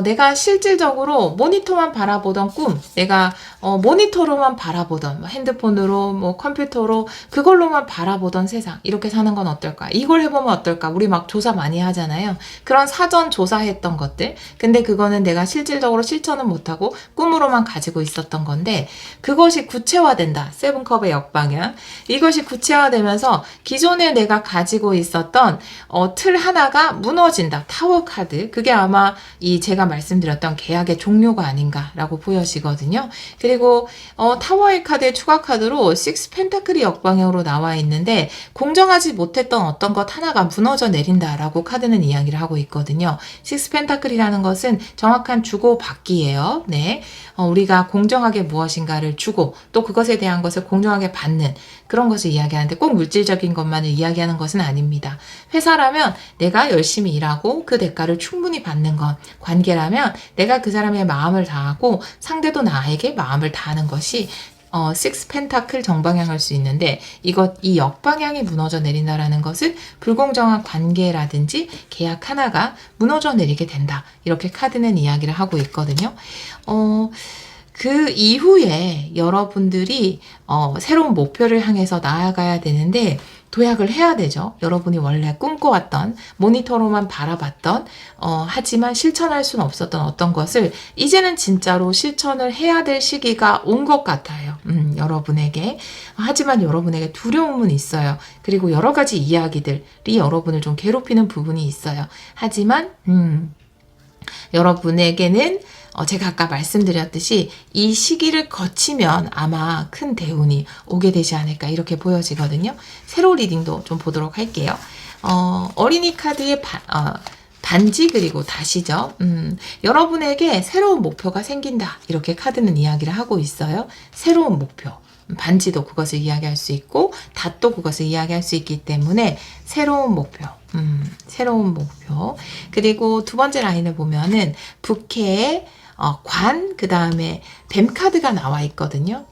내가 실질적으로 모니터만 바라보던 꿈, 내가 모니터로만 바라보던 핸드폰으로 컴퓨터로 그걸로만 바라보던 세상, 이렇게 사는 건 어떨까? 이걸 해보면 어떨까? 우리 막 조사 많이 하잖아요. 그런 사전 조사했던 것들. 근데 그거는 내가 실질적으로 실천은 못하고 꿈으로만 가지고 있었던 건데 그것이 구체화된다. 세븐컵의 역방향. 이것이 구체화되면서 기존에 내가 가지고 있었던 틀 하나가 무너진다. 타워 카드. 그게 아마 제가 말씀드렸던 계약의 종료가 아닌가라고 보여지거든요. 그리고 타워의 카드의 추가 카드로 식스 펜타클이 역방향으로 나와 있는데 공정하지 못했던 어떤 것 하나가 무너져 내린다라고 카드는 이야기를 하고 있거든요. 식스 펜타클이라는 것은 정확한 주고받기예요. 네, 우리가 공정하게 무엇인가를 주고 또 그것에 대한 것을 공정하게 받는 그런 것을 이야기하는데 꼭 물질적인 것만을 이야기하는 것은 아닙니다. 회사라면 내가 열심히 일하고 그 대가를 충분히 받는 것, 관계라면 내가 그 사람의 마음을 다하고 상대도 나에게 마음을 다하는 것이 식스 펜타클 정방향일 수 있는데 이 역방향이 무너져 내린다라는 것은 불공정한 관계라든지 계약 하나가 무너져 내리게 된다. 이렇게 카드는 이야기를 하고 있거든요. 그 이후에 여러분들이 새로운 목표를 향해서 나아가야 되는데 도약을 해야 되죠. 여러분이 원래 꿈꿔왔던 모니터로만 바라봤던 하지만 실천할 수는 없었던 어떤 것을 이제는 진짜로 실천을 해야 될 시기가 온 것 같아요. 여러분에게. 하지만 여러분에게 두려움은 있어요. 그리고 여러 가지 이야기들이 여러분을 좀 괴롭히는 부분이 있어요. 하지만 여러분에게는 제가 아까 말씀드렸듯이 이 시기를 거치면 아마 큰 대운이 오게 되지 않을까 이렇게 보여지거든요. 세로 리딩도 좀 보도록 할게요. 어린이 카드의 반지 그리고 다시죠. 여러분에게 새로운 목표가 생긴다. 이렇게 카드는 이야기를 하고 있어요. 새로운 목표. 반지도 그것을 이야기할 수 있고 닷도 그것을 이야기할 수 있기 때문에 새로운 목표. 새로운 목표. 그리고 두 번째 라인을 보면은 부캐의 그 다음에 뱀 카드가 나와 있거든요.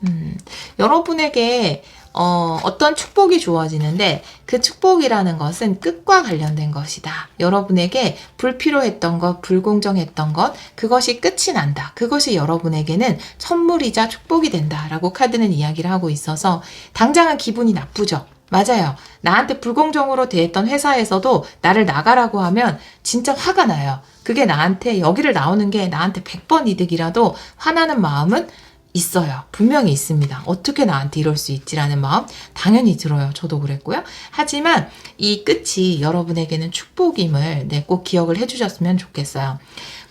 여러분에게 어떤 축복이 주어지는데 그 축복이라는 것은 끝과 관련된 것이다. 여러분에게 불필요했던 것, 불공정했던 것, 그것이 끝이 난다. 그것이 여러분에게는 선물이자 축복이 된다라고 카드는 이야기를 하고 있어서 당장은 기분이 나쁘죠. 맞아요. 나한테 불공정으로 대했던 회사에서도 나를 나가라고 하면 진짜 화가 나요. 그게 나한테 여기를 나오는 게 나한테 100번 이득이라도 화나는 마음은 있어요. 분명히 있습니다. 어떻게 나한테 이럴 수 있지라는 마음 당연히 들어요. 저도 그랬고요. 하지만 이 끝이 여러분에게는 축복임을 꼭 기억을 해주셨으면 좋겠어요.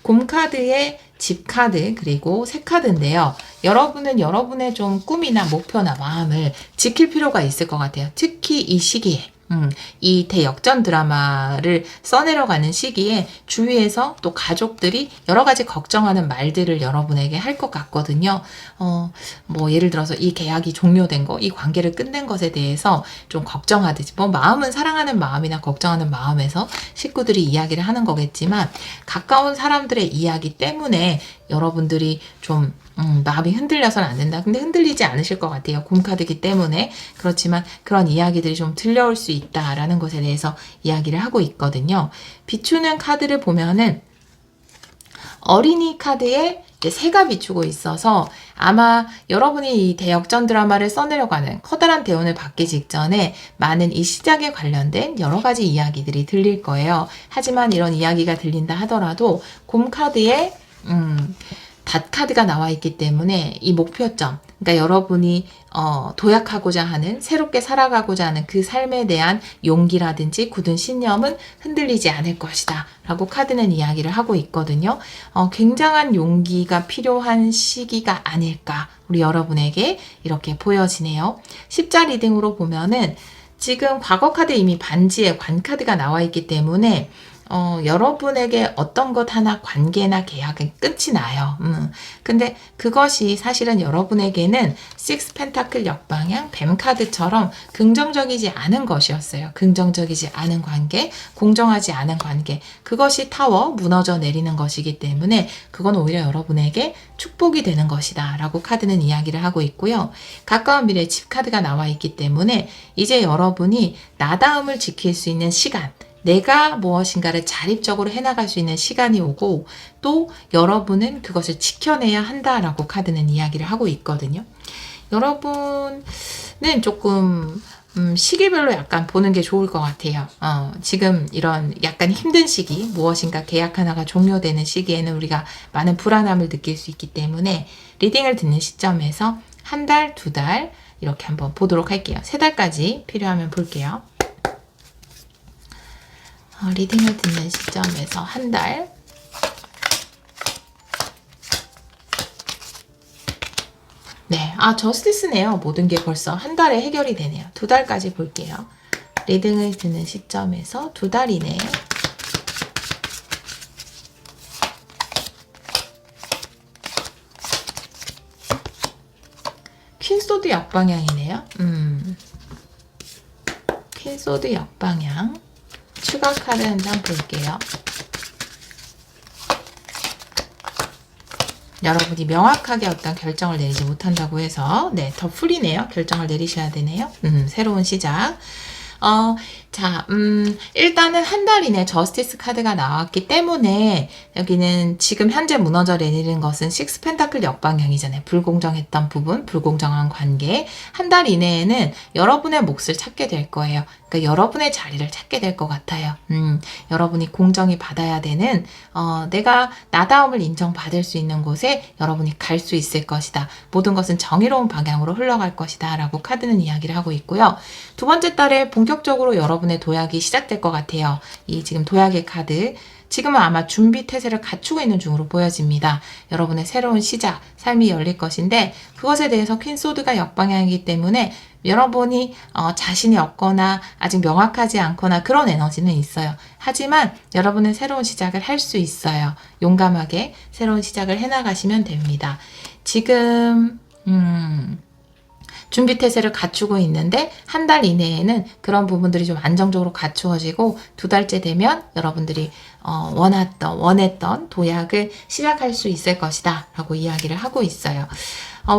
곰카드의 집카드 그리고 새카드인데요. 여러분은 여러분의 좀 꿈이나 목표나 마음을 지킬 필요가 있을 것 같아요. 특히 이 시기에. 이 대역전 드라마를 써내려가는 시기에 주위에서 또 가족들이 여러 가지 걱정하는 말들을 여러분에게 할 것 같거든요. 예를 들어서 이 계약이 종료된 거, 이 관계를 끝낸 것에 대해서 좀 걱정하듯이, 마음은 사랑하는 마음이나 걱정하는 마음에서 식구들이 이야기를 하는 거겠지만, 가까운 사람들의 이야기 때문에 여러분들이 좀 마음이 흔들려서는 안 된다. 근데 흔들리지 않으실 것 같아요. 곰카드기 때문에. 그렇지만 그런 이야기들이 좀 들려올 수 있다라는 것에 대해서 이야기를 하고 있거든요. 비추는 카드를 보면은 어린이 카드에 새가 비추고 있어서 아마 여러분이 이 대역전 드라마를 써내려가는 커다란 대운을 받기 직전에 많은 이 시작에 관련된 여러 가지 이야기들이 들릴 거예요. 하지만 이런 이야기가 들린다 하더라도 곰카드에 닷 카드가 나와 있기 때문에 이 목표점, 그러니까 여러분이 도약하고자 하는, 새롭게 살아가고자 하는 그 삶에 대한 용기라든지 굳은 신념은 흔들리지 않을 것이다 라고 카드는 이야기를 하고 있거든요. 굉장한 용기가 필요한 시기가 아닐까, 우리 여러분에게 이렇게 보여지네요. 십자 리딩으로 보면은 지금 과거 카드 이미 반지에 관 카드가 나와 있기 때문에 여러분에게 어떤 것 하나 관계나 계약은 끝이 나요. 근데 그것이 사실은 여러분에게는 식스 펜타클 역방향 뱀 카드처럼 긍정적이지 않은 것이었어요. 긍정적이지 않은 관계, 공정하지 않은 관계. 그것이 타워, 무너져 내리는 것이기 때문에 그건 오히려 여러분에게 축복이 되는 것이다 라고 카드는 이야기를 하고 있고요. 가까운 미래 집 카드가 나와 있기 때문에 이제 여러분이 나다움을 지킬 수 있는 시간, 내가 무엇인가를 자립적으로 해나갈 수 있는 시간이 오고 또 여러분은 그것을 지켜내야 한다라고 카드는 이야기를 하고 있거든요. 여러분은 조금 시기별로 약간 보는 게 좋을 것 같아요. 지금 이런 약간 힘든 시기, 무엇인가 계약 하나가 종료되는 시기에는 우리가 많은 불안함을 느낄 수 있기 때문에 리딩을 듣는 시점에서 한 달, 두 달 이렇게 한번 보도록 할게요. 세 달까지 필요하면 볼게요. 리딩을 듣는 시점에서 한 달. 네, 저스티스네요. 모든 게 벌써 한 달에 해결이 되네요. 두 달까지 볼게요. 리딩을 듣는 시점에서 두 달이네. 퀸소드 역방향이네요. 퀸소드 역방향. 추가 카드 한 장 볼게요. 여러분이 명확하게 어떤 결정을 내리지 못한다고 해서 더 풀이네요. 결정을 내리셔야 되네요. 새로운 시작. 일단은 한 달 이내 저스티스 카드가 나왔기 때문에 여기는 지금 현재 무너져 내리는 것은 식스 펜타클 역방향이잖아요. 불공정했던 부분, 불공정한 관계. 한 달 이내에는 여러분의 몫을 찾게 될 거예요. 그러니까 여러분의 자리를 찾게 될 것 같아요. 여러분이 공정히 받아야 되는 내가 나다움을 인정받을 수 있는 곳에 여러분이 갈 수 있을 것이다. 모든 것은 정의로운 방향으로 흘러갈 것이다 라고 카드는 이야기를 하고 있고요. 두 번째 달에 본격적으로 여러분의 도약이 시작될 것 같아요. 이 지금 도약의 카드 지금은 아마 준비 태세를 갖추고 있는 중으로 보여집니다. 여러분의 새로운 시작, 삶이 열릴 것인데 그것에 대해서 퀸소드가 역방향이기 때문에 여러분이 자신이 없거나 아직 명확하지 않거나 그런 에너지는 있어요. 하지만 여러분은 새로운 시작을 할 수 있어요. 용감하게 새로운 시작을 해나가시면 됩니다. 지금 준비 태세를 갖추고 있는데 한 달 이내에는 그런 부분들이 좀 안정적으로 갖추어지고 두 달째 되면 여러분들이 원했던 도약을 시작할 수 있을 것이다 라고 이야기를 하고 있어요.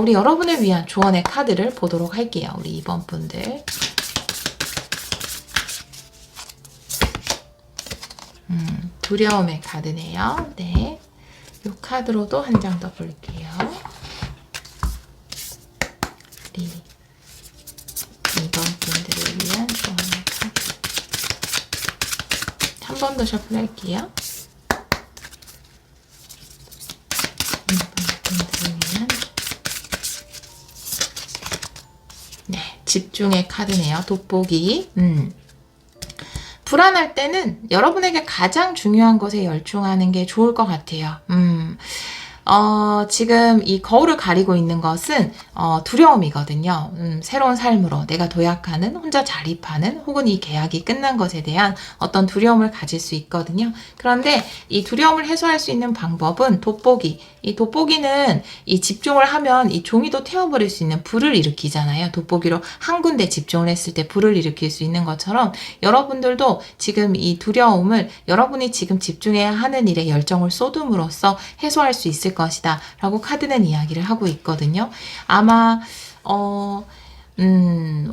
우리 여러분을 위한 조언의 카드를 보도록 할게요. 우리 2번 분들. 두려움의 카드네요. 네, 이 카드로도 한 장 더 볼게요. 우리 2번 분들을 위한 조언의 카드. 한 번 더 셔플할게요. 2번 분들을 위한 집중의 카드네요. 돋보기. 불안할 때는 여러분에게 가장 중요한 것에 열중하는 게 좋을 것 같아요. 지금 이 거울을 가리고 있는 것은 두려움이거든요. 새로운 삶으로 내가 도약하는, 혼자 자립하는, 혹은 이 계약이 끝난 것에 대한 어떤 두려움을 가질 수 있거든요. 그런데 이 두려움을 해소할 수 있는 방법은 돋보기. 이 돋보기는 이 집중을 하면 이 종이도 태워버릴 수 있는 불을 일으키잖아요. 돋보기로 한 군데 집중을 했을 때 불을 일으킬 수 있는 것처럼 여러분들도 지금 이 두려움을 여러분이 지금 집중해야 하는 일에 열정을 쏟음으로써 해소할 수 있을 것이다 라고 카드는 이야기를 하고 있거든요. 아마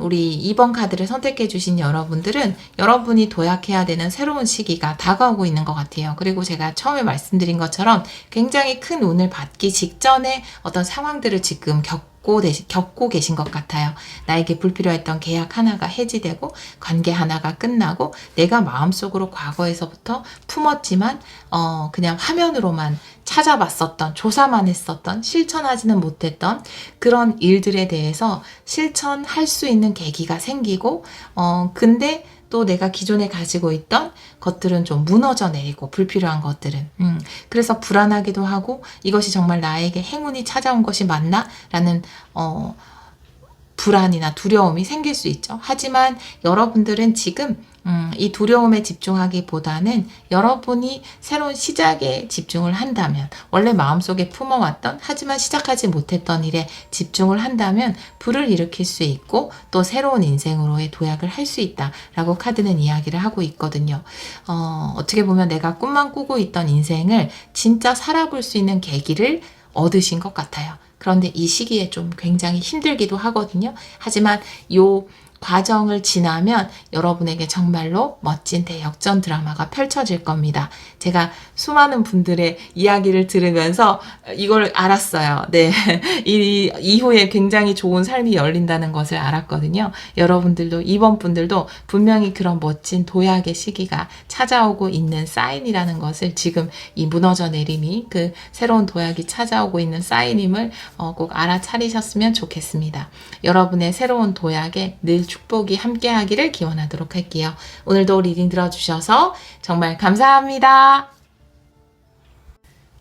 우리 2번 카드를 선택해 주신 여러분들은 여러분이 도약해야 되는 새로운 시기가 다가오고 있는 것 같아요. 그리고 제가 처음에 말씀드린 것처럼 굉장히 큰 운을 받기 직전에 어떤 상황들을 지금 겪고 계신 것 같아요. 나에게 불필요했던 계약 하나가 해지되고 관계 하나가 끝나고 내가 마음속으로 과거에서부터 품었지만 그냥 화면으로만 찾아봤었던, 조사만 했었던, 실천하지는 못했던 그런 일들에 대해서 실천할 수 있는 계기가 생기고 근데 또 내가 기존에 가지고 있던 것들은 좀 무너져 내리고 불필요한 것들은 그래서 불안하기도 하고 이것이 정말 나에게 행운이 찾아온 것이 맞나? 라는 불안이나 두려움이 생길 수 있죠. 하지만 여러분들은 지금 이 두려움에 집중하기보다는 여러분이 새로운 시작에 집중을 한다면, 원래 마음속에 품어왔던 하지만 시작하지 못했던 일에 집중을 한다면 불을 일으킬 수 있고 또 새로운 인생으로의 도약을 할 수 있다라고 카드는 이야기를 하고 있거든요. 어떻게 보면 내가 꿈만 꾸고 있던 인생을 진짜 살아볼 수 있는 계기를 얻으신 것 같아요. 그런데 이 시기에 좀 굉장히 힘들기도 하거든요. 하지만 요 과정을 지나면 여러분에게 정말로 멋진 대역전 드라마가 펼쳐질 겁니다. 제가 수많은 분들의 이야기를 들으면서 이걸 알았어요. 네. 이 이후에 굉장히 좋은 삶이 열린다는 것을 알았거든요. 여러분들도, 이번 분들도 분명히 그런 멋진 도약의 시기가 찾아오고 있는 사인이라는 것을, 지금 이 무너져 내림이 그 새로운 도약이 찾아오고 있는 사인임을 꼭 알아차리셨으면 좋겠습니다. 여러분의 새로운 도약에 늘 축복이 함께하기를 기원하도록 할게요. 오늘도 리딩 들어주셔서 정말 감사합니다.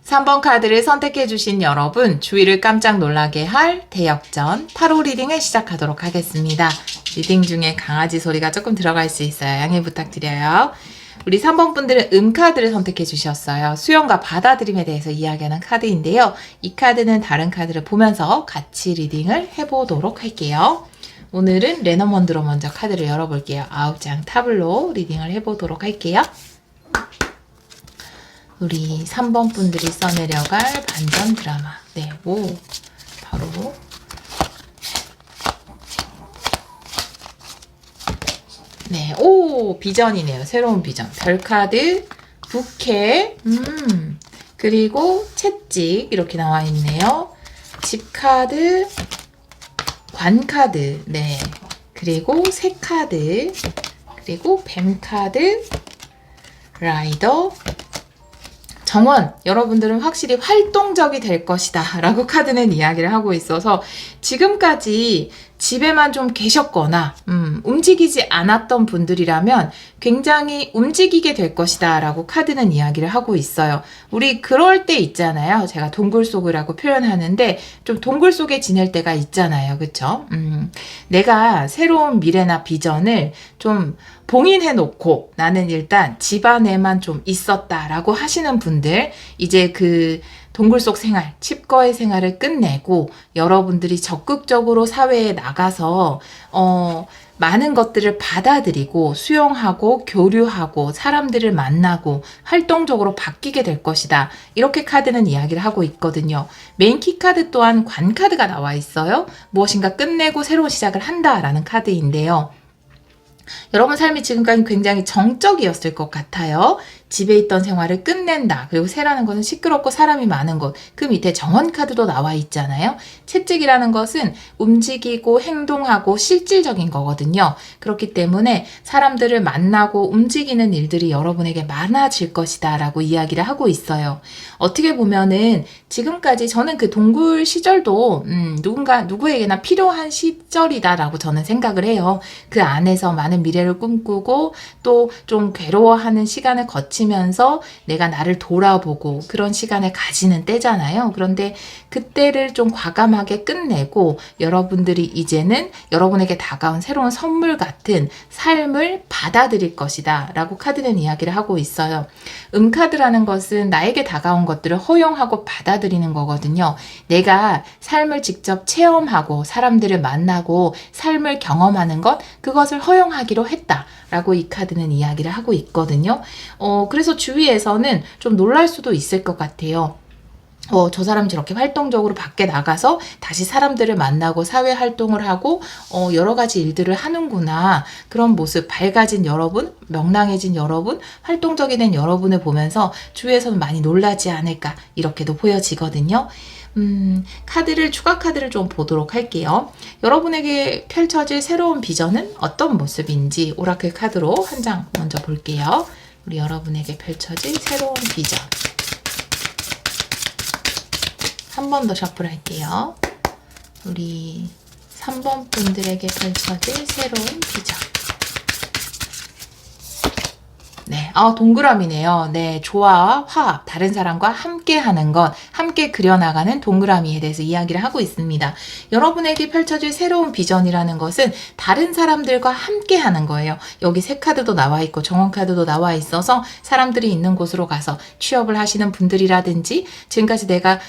3번 카드를 선택해주신 여러분, 주위를 깜짝 놀라게 할 대역전 타로 리딩을 시작하도록 하겠습니다. 리딩 중에 강아지 소리가 조금 들어갈 수 있어요. 양해 부탁드려요. 우리 3번 분들은 카드를 선택해 주셨어요. 수용과 받아들임에 대해서 이야기하는 카드인데요. 이 카드는 다른 카드를 보면서 같이 리딩을 해보도록 할게요. 오늘은 레너먼드로 먼저 카드를 열어볼게요. 9장 타블로 리딩을 해보도록 할게요. 우리 3번 분들이 써내려갈 반전 드라마. 네, 바로 네, 비전이네요. 새로운 비전. 별카드, 부캐, 그리고 채찍 이렇게 나와 있네요. 집카드, 관카드, 네, 그리고 새카드, 그리고 뱀카드, 라이더, 정원. 여러분들은 확실히 활동적이 될 것이다 라고 카드는 이야기를 하고 있어서 지금까지 집에만 좀 계셨거나 움직이지 않았던 분들이라면 굉장히 움직이게 될 것이다 라고 카드는 이야기를 하고 있어요. 우리 그럴 때 있잖아요. 제가 동굴 속이라고 표현하는데 좀 동굴 속에 지낼 때가 있잖아요. 그쵸? 내가 새로운 미래나 비전을 좀 봉인해 놓고 나는 일단 집 안에만 좀 있었다라고 하시는 분들, 이제 그 동굴 속 생활, 칩거의 생활을 끝내고 여러분들이 적극적으로 사회에 나가서 많은 것들을 받아들이고 수용하고 교류하고 사람들을 만나고 활동적으로 바뀌게 될 것이다. 이렇게 카드는 이야기를 하고 있거든요. 메인 키카드 또한 관카드가 나와 있어요. 무엇인가 끝내고 새로운 시작을 한다라는 카드인데요. 여러분 삶이 지금까지 굉장히 정적이었을 것 같아요. 집에 있던 생활을 끝낸다. 그리고 새라는 것은 시끄럽고 사람이 많은 곳. 그 밑에 정원 카드도 나와 있잖아요. 채찍이라는 것은 움직이고 행동하고 실질적인 거거든요. 그렇기 때문에 사람들을 만나고 움직이는 일들이 여러분에게 많아질 것이다 라고 이야기를 하고 있어요. 어떻게 보면은 지금까지 저는 그 동굴 시절도 누구에게나 필요한 시절이다 라고 저는 생각을 해요. 그 안에서 많은 미래를 꿈꾸고 또 좀 괴로워하는 시간을 거치면서 내가 나를 돌아보고 그런 시간을 가지는 때잖아요. 그런데 그때를 좀 과감하게 끝내고 여러분들이 이제는 여러분에게 다가온 새로운 선물 같은 삶을 받아들일 것이다 라고 카드는 이야기를 하고 있어요. 카드라는 것은 나에게 다가온 것들을 허용하고 받아들이는 거거든요. 내가 삶을 직접 체험하고 사람들을 만나고 삶을 경험하는 것, 그것을 허용하기로 했다 라고 이 카드는 이야기를 하고 있거든요. 그래서 주위에서는 좀 놀랄 수도 있을 것 같아요. 저 사람 저렇게 활동적으로 밖에 나가서 다시 사람들을 만나고 사회 활동을 하고 여러 가지 일들을 하는구나. 그런 모습, 밝아진 여러분, 명랑해진 여러분, 활동적이 여러분을 보면서 주위에서는 많이 놀라지 않을까 이렇게도 보여지거든요. 추가 카드를 좀 보도록 할게요. 여러분에게 펼쳐질 새로운 비전은 어떤 모습인지 오라클 카드로 한 장 먼저 볼게요. 우리 여러분에게 펼쳐질 새로운 비전. 한 번 더 셔플 할게요. 우리 3번 분들에게 펼쳐질 새로운 비전. 네, 동그라미네요. 네, 조화와 화합, 다른 사람과 함께 하는 것, 함께 그려나가는 동그라미에 대해서 이야기를 하고 있습니다. 여러분에게 펼쳐질 새로운 비전이라는 것은 다른 사람들과 함께 하는 거예요. 여기 새 카드도 나와 있고 정원 카드도 나와 있어서 사람들이 있는 곳으로 가서 취업을 하시는 분들이라든지 지금까지 내가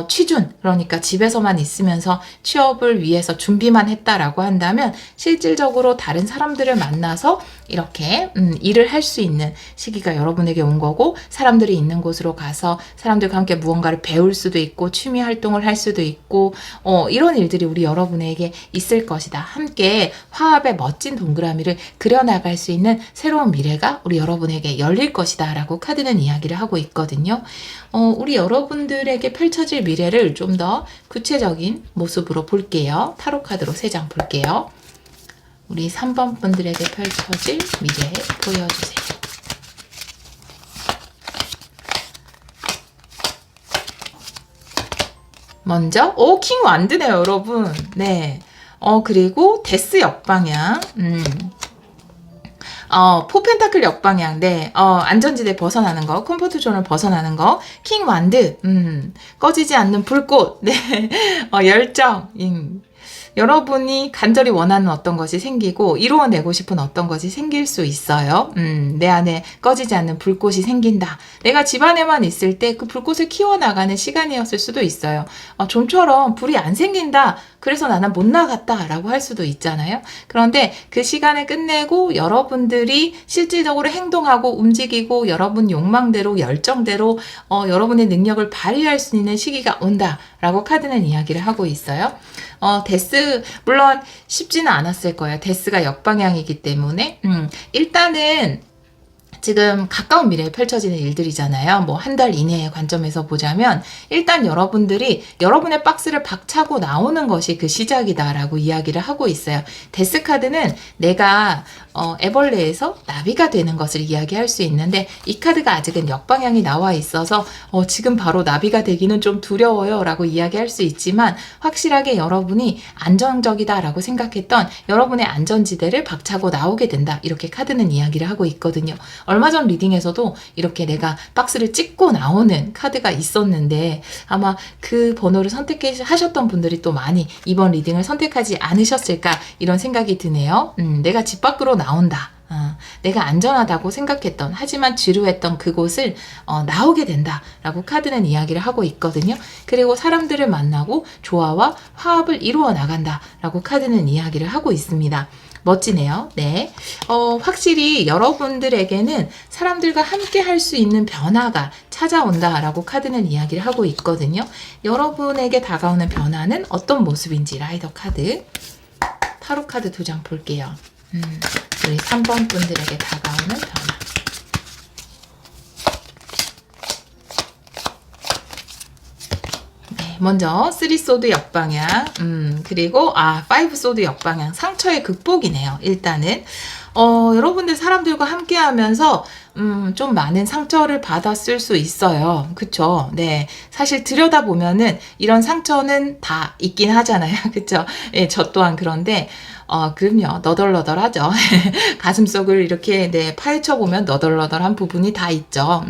취준, 그러니까 집에서만 있으면서 취업을 위해서 준비만 했다라고 한다면 실질적으로 다른 사람들을 만나서 이렇게 일을 할 수 있는 시기가 여러분에게 온 거고, 사람들이 있는 곳으로 가서 사람들과 함께 무언가를 배울 수도 있고 취미 활동을 할 수도 있고 이런 일들이 우리 여러분에게 있을 것이다. 함께 화합의 멋진 동그라미를 그려나갈 수 있는 새로운 미래가 우리 여러분에게 열릴 것이다 라고 카드는 이야기를 하고 있거든요. 우리 여러분들에게 펼쳐질 미래를 좀 더 구체적인 모습으로 볼게요. 타로 카드로 3장 볼게요. 우리 3번 분들에게 펼쳐질 미래 보여주세요. 먼저 킹 완드네요, 여러분. 네. 그리고 데스 역방향. 포펜타클 역방향, 네, 안전지대 벗어나는 거, 컴포트 존을 벗어나는 거, 킹 완드, 꺼지지 않는 불꽃, 네, 열정, 여러분이 간절히 원하는 어떤 것이 생기고 이루어내고 싶은 어떤 것이 생길 수 있어요. 내 안에 꺼지지 않는 불꽃이 생긴다. 내가 집안에만 있을 때 그 불꽃을 키워나가는 시간이었을 수도 있어요. 좀처럼 불이 안 생긴다. 그래서 나는 못 나갔다 라고 할 수도 있잖아요. 그런데 그 시간을 끝내고 여러분들이 실질적으로 행동하고 움직이고 여러분 욕망대로 열정대로 여러분의 능력을 발휘할 수 있는 시기가 온다 라고 카드는 이야기를 하고 있어요. 데스 물론 쉽지는 않았을 거예요. 데스가 역방향이기 때문에 일단은 지금 가까운 미래에 펼쳐지는 일들이잖아요. 뭐 한 달 이내의 관점에서 보자면 일단 여러분들이 여러분의 박스를 박차고 나오는 것이 그 시작이다라고 이야기를 하고 있어요. 데스 카드는 내가 애벌레에서 나비가 되는 것을 이야기할 수 있는데 이 카드가 아직은 역방향이 나와 있어서 지금 바로 나비가 되기는 좀 두려워요 라고 이야기할 수 있지만 확실하게 여러분이 안정적이다 라고 생각했던 여러분의 안전지대를 박차고 나오게 된다. 이렇게 카드는 이야기를 하고 있거든요. 얼마 전 리딩에서도 이렇게 내가 박스를 찍고 나오는 카드가 있었는데 아마 그 번호를 선택하셨던 분들이 또 많이 이번 리딩을 선택하지 않으셨을까 이런 생각이 드네요. 내가 집 밖으로 나온다. 내가 안전하다고 생각했던 하지만 지루했던 그곳을 나오게 된다라고 카드는 이야기를 하고 있거든요. 그리고 사람들을 만나고 조화와 화합을 이루어 나간다라고 카드는 이야기를 하고 있습니다. 멋지네요. 네. 확실히 여러분들에게는 사람들과 함께 할 수 있는 변화가 찾아온다라고 카드는 이야기를 하고 있거든요. 여러분에게 다가오는 변화는 어떤 모습인지 라이더 카드, 타로 카드 2장 볼게요. 우리 3번 분들에게 다가오는 변화. 먼저 3소드 역방향, 그리고 5소드 역방향, 상처의 극복이네요. 일단은 여러분들 사람들과 함께 하면서 좀 많은 상처를 받았을 수 있어요. 그쵸? 네. 사실 들여다보면은 이런 상처는 다 있긴 하잖아요. 그쵸? 예, 저 또한 그런데 그럼요. 너덜너덜하죠. 가슴속을 이렇게 파헤쳐보면 너덜너덜한 부분이 다 있죠.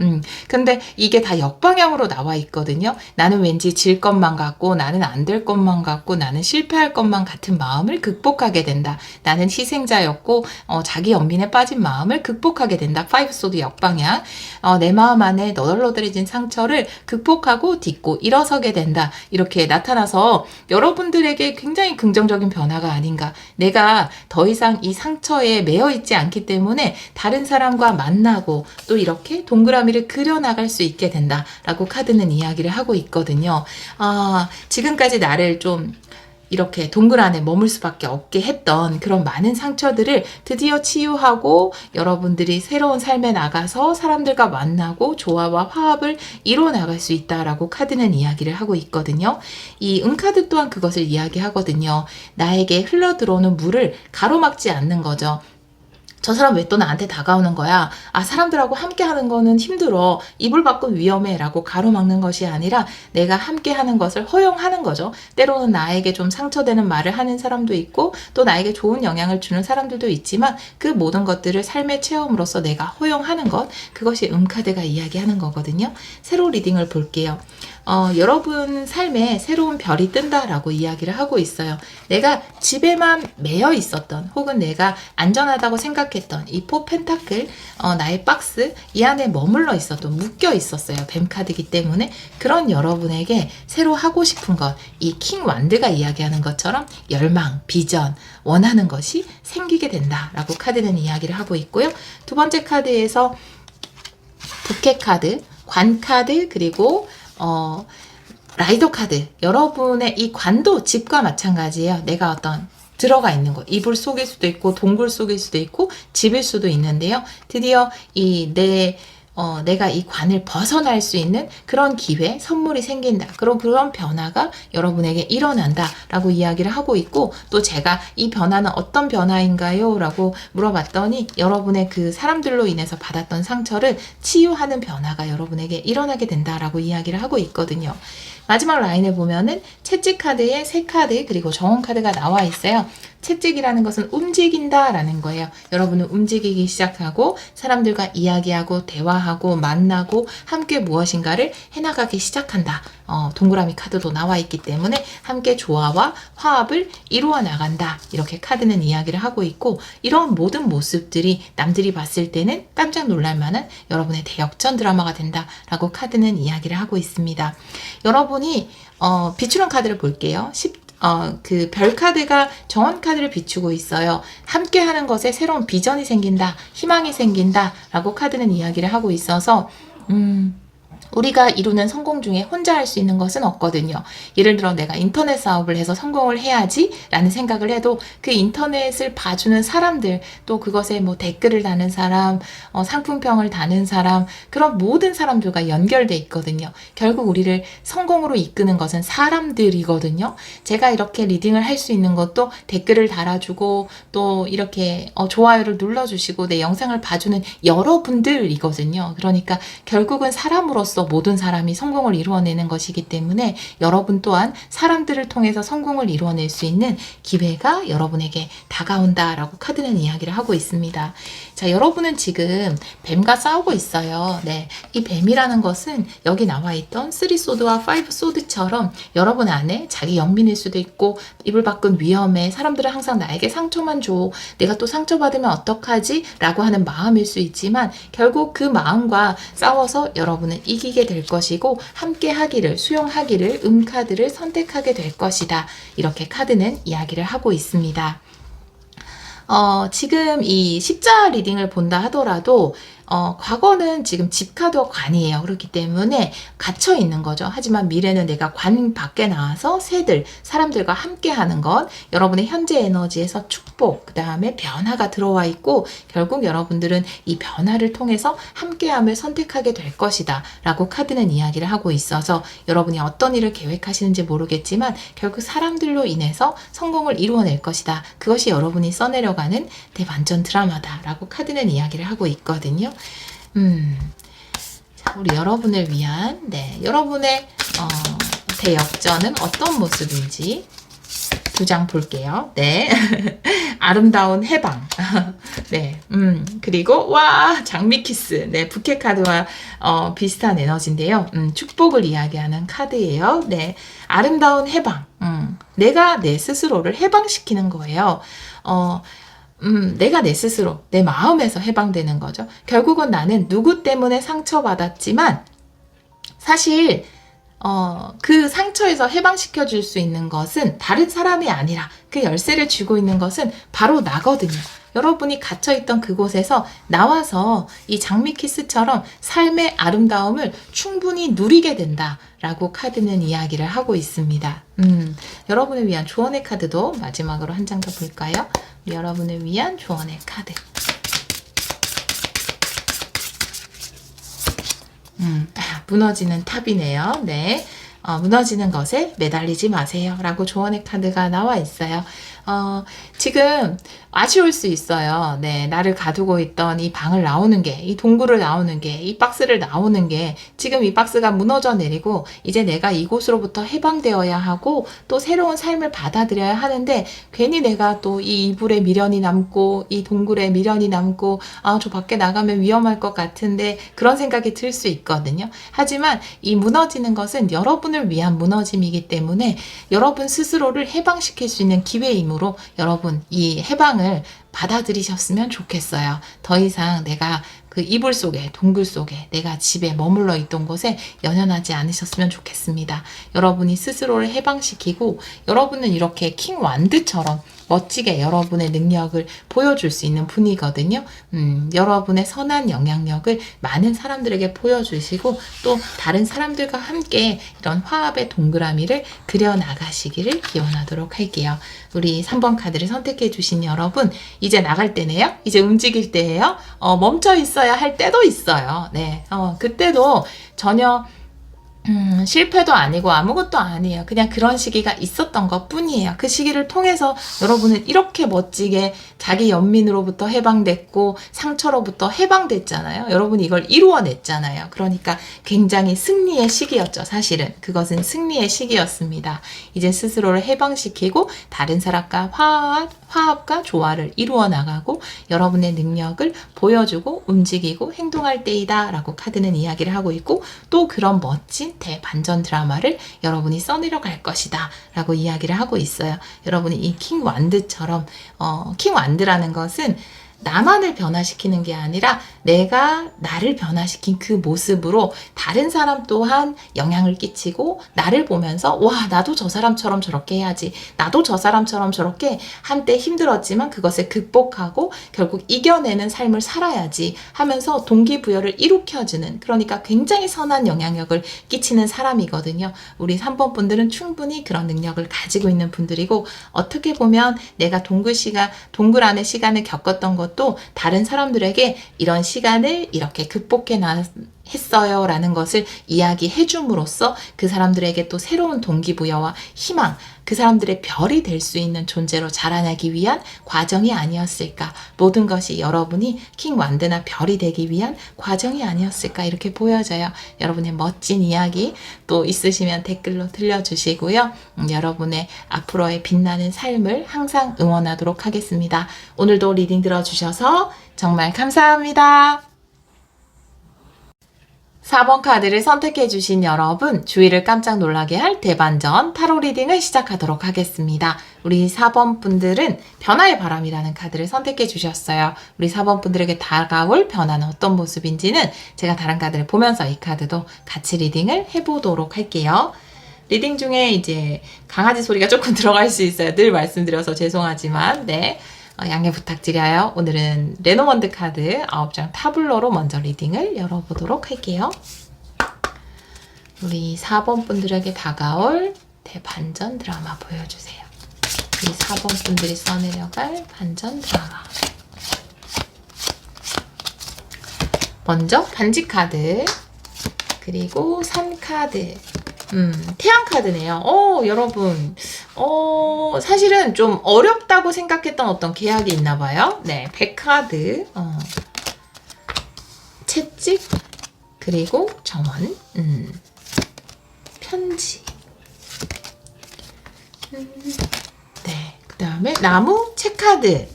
근데 이게 다 역방향으로 나와 있거든요. 나는 왠지 질 것만 같고, 나는 안 될 것만 같고, 나는 실패할 것만 같은 마음을 극복하게 된다. 나는 희생자였고, 자기 연민에 빠진 마음을 극복하게 된다. 5소드 역방향. 내 마음 안에 너덜너덜해진 상처를 극복하고 딛고 일어서게 된다. 이렇게 나타나서 여러분들에게 굉장히 긍정적인 변화가 아닌가. 내가 더 이상 이 상처에 매여 있지 않기 때문에 다른 사람과 만나고 또 이렇게 동그라미를 그려나갈 수 있게 된다라고 카드는 이야기를 하고 있거든요. 지금까지 나를 좀 이렇게 동굴 안에 머물 수밖에 없게 했던 그런 많은 상처들을 드디어 치유하고 여러분들이 새로운 삶에 나가서 사람들과 만나고 조화와 화합을 이루어 나갈 수 있다라고 카드는 이야기를 하고 있거든요. 이 카드 또한 그것을 이야기하거든요. 나에게 흘러 들어오는 물을 가로막지 않는 거죠. 저 사람 왜 또 나한테 다가오는 거야? 아, 사람들하고 함께 하는 거는 힘들어. 이불 밖은 위험해. 라고 가로막는 것이 아니라 내가 함께 하는 것을 허용하는 거죠. 때로는 나에게 좀 상처되는 말을 하는 사람도 있고 또 나에게 좋은 영향을 주는 사람들도 있지만 그 모든 것들을 삶의 체험으로서 내가 허용하는 것, 그것이 카드가 이야기하는 거거든요. 새로 리딩을 볼게요. 여러분 삶에 새로운 별이 뜬다라고 이야기를 하고 있어요. 내가 집에만 매여 있었던 혹은 내가 안전하다고 생각했던 이 포 펜타클, 나의 박스 이 안에 머물러 있었던, 묶여 있었어요. 뱀 카드이기 때문에 그런 여러분에게 새로 하고 싶은 것, 이 킹 완드가 이야기하는 것처럼 열망, 비전, 원하는 것이 생기게 된다라고 카드는 이야기를 하고 있고요. 두 번째 카드에서 부캐 카드, 관 카드, 그리고 라이더 카드. 여러분의 이 관도 집과 마찬가지예요. 내가 어떤 들어가 있는 것, 이불 속일 수도 있고 동굴 속일 수도 있고 집일 수도 있는데요. 드디어 내가 이 관을 벗어날 수 있는 그런 기회, 선물이 생긴다. 그런 변화가 여러분에게 일어난다 라고 이야기를 하고 있고, 또 제가 이 변화는 어떤 변화인가요? 라고 물어봤더니 여러분의 그 사람들로 인해서 받았던 상처를 치유하는 변화가 여러분에게 일어나게 된다라고 이야기를 하고 있거든요. 마지막 라인에 보면은 채찍 카드에 새 카드 그리고 정원 카드가 나와 있어요. 채찍이라는 것은 움직인다라는 거예요. 여러분은 움직이기 시작하고 사람들과 이야기하고 대화하고 만나고 함께 무엇인가를 해나가기 시작한다. 동그라미 카드도 나와 있기 때문에 함께 조화와 화합을 이루어 나간다. 이렇게 카드는 이야기를 하고 있고, 이런 모든 모습들이 남들이 봤을 때는 깜짝 놀랄 만한 여러분의 대역전 드라마가 된다라고 카드는 이야기를 하고 있습니다. 여러분이 비추는 카드를 볼게요. 그 별 카드가 정원 카드를 비추고 있어요. 함께 하는 것에 새로운 비전이 생긴다, 희망이 생긴다 라고 카드는 이야기를 하고 있어서 우리가 이루는 성공 중에 혼자 할 수 있는 것은 없거든요. 예를 들어 내가 인터넷 사업을 해서 성공을 해야지 라는 생각을 해도 그 인터넷을 봐주는 사람들, 또 그것에 뭐 댓글을 다는 사람, 상품평을 다는 사람, 그런 모든 사람들과 연결돼 있거든요. 결국 우리를 성공으로 이끄는 것은 사람들이거든요. 제가 이렇게 리딩을 할 수 있는 것도 댓글을 달아주고 또 이렇게 좋아요를 눌러주시고 내 영상을 봐주는 여러분들이거든요. 그러니까 결국은 사람으로서 모든 사람이 성공을 이루어내는 것이기 때문에 여러분 또한 사람들을 통해서 성공을 이루어낼 수 있는 기회가 여러분에게 다가온다라고 카드는 이야기를 하고 있습니다. 자, 여러분은 지금 뱀과 싸우고 있어요. 네, 이 뱀이라는 것은 여기 나와 있던 3소드와 5소드처럼 여러분 안에 자기 영민일 수도 있고, 이불 밖은 위험해, 사람들은 항상 나에게 상처만 줘, 내가 또 상처받으면 어떡하지? 라고 하는 마음일 수 있지만 결국 그 마음과 싸워서 여러분은 이기게 될 것이고 함께 하기를, 수용하기를, 카드를 선택하게 될 것이다. 이렇게 카드는 이야기를 하고 있습니다. 지금 이 십자 리딩을 본다 하더라도 과거는 지금 집 카드와 관이에요. 그렇기 때문에 갇혀 있는 거죠. 하지만 미래는 내가 관 밖에 나와서 새들, 사람들과 함께 하는 것, 여러분의 현재 에너지에서 축복, 그 다음에 변화가 들어와 있고, 결국 여러분들은 이 변화를 통해서 함께함을 선택하게 될 것이다 라고 카드는 이야기를 하고 있어서 여러분이 어떤 일을 계획하시는지 모르겠지만 결국 사람들로 인해서 성공을 이루어낼 것이다. 그것이 여러분이 써내려가는 대반전 드라마다 라고 카드는 이야기를 하고 있거든요. 자, 우리 여러분을 위한 여러분의 대역전은 어떤 모습인지 두 장 볼게요. 네. 아름다운 해방. 네. 그리고, 와, 장미 키스. 네. 부캐 카드와, 비슷한 에너지인데요. 축복을 이야기하는 카드예요. 네. 아름다운 해방. 내가 내 스스로를 해방시키는 거예요. 내가 내 스스로, 내 마음에서 해방되는 거죠. 결국은 나는 누구 때문에 상처받았지만, 사실, 그 상처에서 해방시켜 줄 수 있는 것은 다른 사람이 아니라 그 열쇠를 쥐고 있는 것은 바로 나거든요. 여러분이 갇혀있던 그곳에서 나와서 이 장미 키스처럼 삶의 아름다움을 충분히 누리게 된다라고 카드는 이야기를 하고 있습니다. 여러분을 위한 조언의 카드도 마지막으로 한 장 더 볼까요? 여러분을 위한 조언의 카드. 무너지는 탑이네요. 네. 무너지는 것에 매달리지 마세요. 라고 조언의 카드가 나와 있어요. 지금 아쉬울 수 있어요. 네, 나를 가두고 있던 이 방을 나오는 게, 이 동굴을 나오는 게, 이 박스를 나오는 게 지금 이 박스가 무너져 내리고 이제 내가 이곳으로부터 해방되어야 하고 또 새로운 삶을 받아들여야 하는데 괜히 내가 또 이 이불에 미련이 남고 이 동굴에 미련이 남고 저 밖에 나가면 위험할 것 같은데 그런 생각이 들 수 있거든요. 하지만 이 무너지는 것은 여러분을 위한 무너짐이기 때문에 여러분 스스로를 해방시킬 수 있는 기회이므로 여러분 이 해방을 받아들이셨으면 좋겠어요. 더 이상 내가 그 이불 속에, 동굴 속에, 내가 집에 머물러 있던 곳에 연연하지 않으셨으면 좋겠습니다. 여러분이 스스로를 해방시키고 여러분은 이렇게 킹 완드처럼 멋지게 여러분의 능력을 보여줄 수 있는 분이거든요. 여러분의 선한 영향력을 많은 사람들에게 보여주시고 또 다른 사람들과 함께 이런 화합의 동그라미를 그려나가시기를 기원하도록 할게요. 우리 3번 카드를 선택해 주신 여러분, 이제 나갈 때네요. 이제 움직일 때예요. 멈춰 있어야 할 때도 있어요. 네, 그때도 전혀 실패도 아니고 아무것도 아니에요. 그냥 그런 시기가 있었던 것 뿐이에요. 그 시기를 통해서 여러분은 이렇게 멋지게 자기 연민으로부터 해방됐고 상처로부터 해방됐잖아요. 여러분이 이걸 이루어냈잖아요. 그러니까 굉장히 승리의 시기였죠. 사실은 그것은 승리의 시기였습니다. 이제 스스로를 해방시키고 다른 사람과 화합과 조화를 이루어 나가고 여러분의 능력을 보여주고 움직이고 행동할 때이다 라고 카드는 이야기를 하고 있고 또 그런 멋진 대반전 드라마를 여러분이 써내려갈 것이다 라고 이야기를 하고 있어요. 여러분이 이 킹 완드처럼 킹 완드라는 것은 나만을 변화시키는 게 아니라 내가 나를 변화시킨 그 모습으로 다른 사람 또한 영향을 끼치고 나를 보면서 와 나도 저 사람처럼 저렇게 해야지, 나도 저 사람처럼 저렇게 한때 힘들었지만 그것을 극복하고 결국 이겨내는 삶을 살아야지 하면서 동기부여를 일으켜주는, 그러니까 굉장히 선한 영향력을 끼치는 사람이거든요. 우리 3번 분들은 충분히 그런 능력을 가지고 있는 분들이고 어떻게 보면 내가 동굴 안의 시간을 겪었던 것도 다른 사람들에게 이런 시간을 이렇게 극복해 했어요 라는 것을 이야기해 줌으로써 그 사람들에게 또 새로운 동기부여와 희망, 그 사람들의 별이 될 수 있는 존재로 자라나기 위한 과정이 아니었을까, 모든 것이 여러분이 킹 완드나 별이 되기 위한 과정이 아니었을까 이렇게 보여져요. 여러분의 멋진 이야기 또 있으시면 댓글로 들려주시고요. 여러분의 앞으로의 빛나는 삶을 항상 응원하도록 하겠습니다. 오늘도 리딩 들어주셔서 정말 감사합니다. 4번 카드를 선택해 주신 여러분, 주위를 깜짝 놀라게 할 대반전 타로 리딩을 시작하도록 하겠습니다. 우리 4번 분들은 변화의 바람이라는 카드를 선택해 주셨어요. 우리 4번 분들에게 다가올 변화는 어떤 모습인지는 제가 다른 카드를 보면서 이 카드도 같이 리딩을 해보도록 할게요. 리딩 중에 이제 강아지 소리가 조금 들어갈 수 있어요. 늘 말씀드려서 죄송하지만 네. 양해 부탁드려요. 오늘은 레노먼드 카드 9장 타블로로 먼저 리딩을 열어보도록 할게요. 우리 4번 분들에게 다가올 대반전 드라마 보여주세요. 우리 4번 분들이 써내려갈 반전 드라마. 먼저 반지 카드, 그리고 산 카드, 태양 카드네요. 여러분, 사실은 좀 어렵다고 생각했던 어떤 계약이 있나 봐요. 네, 백카드, 채찍, 그리고 정원, 편지. 네, 그 다음에 나무, 채카드,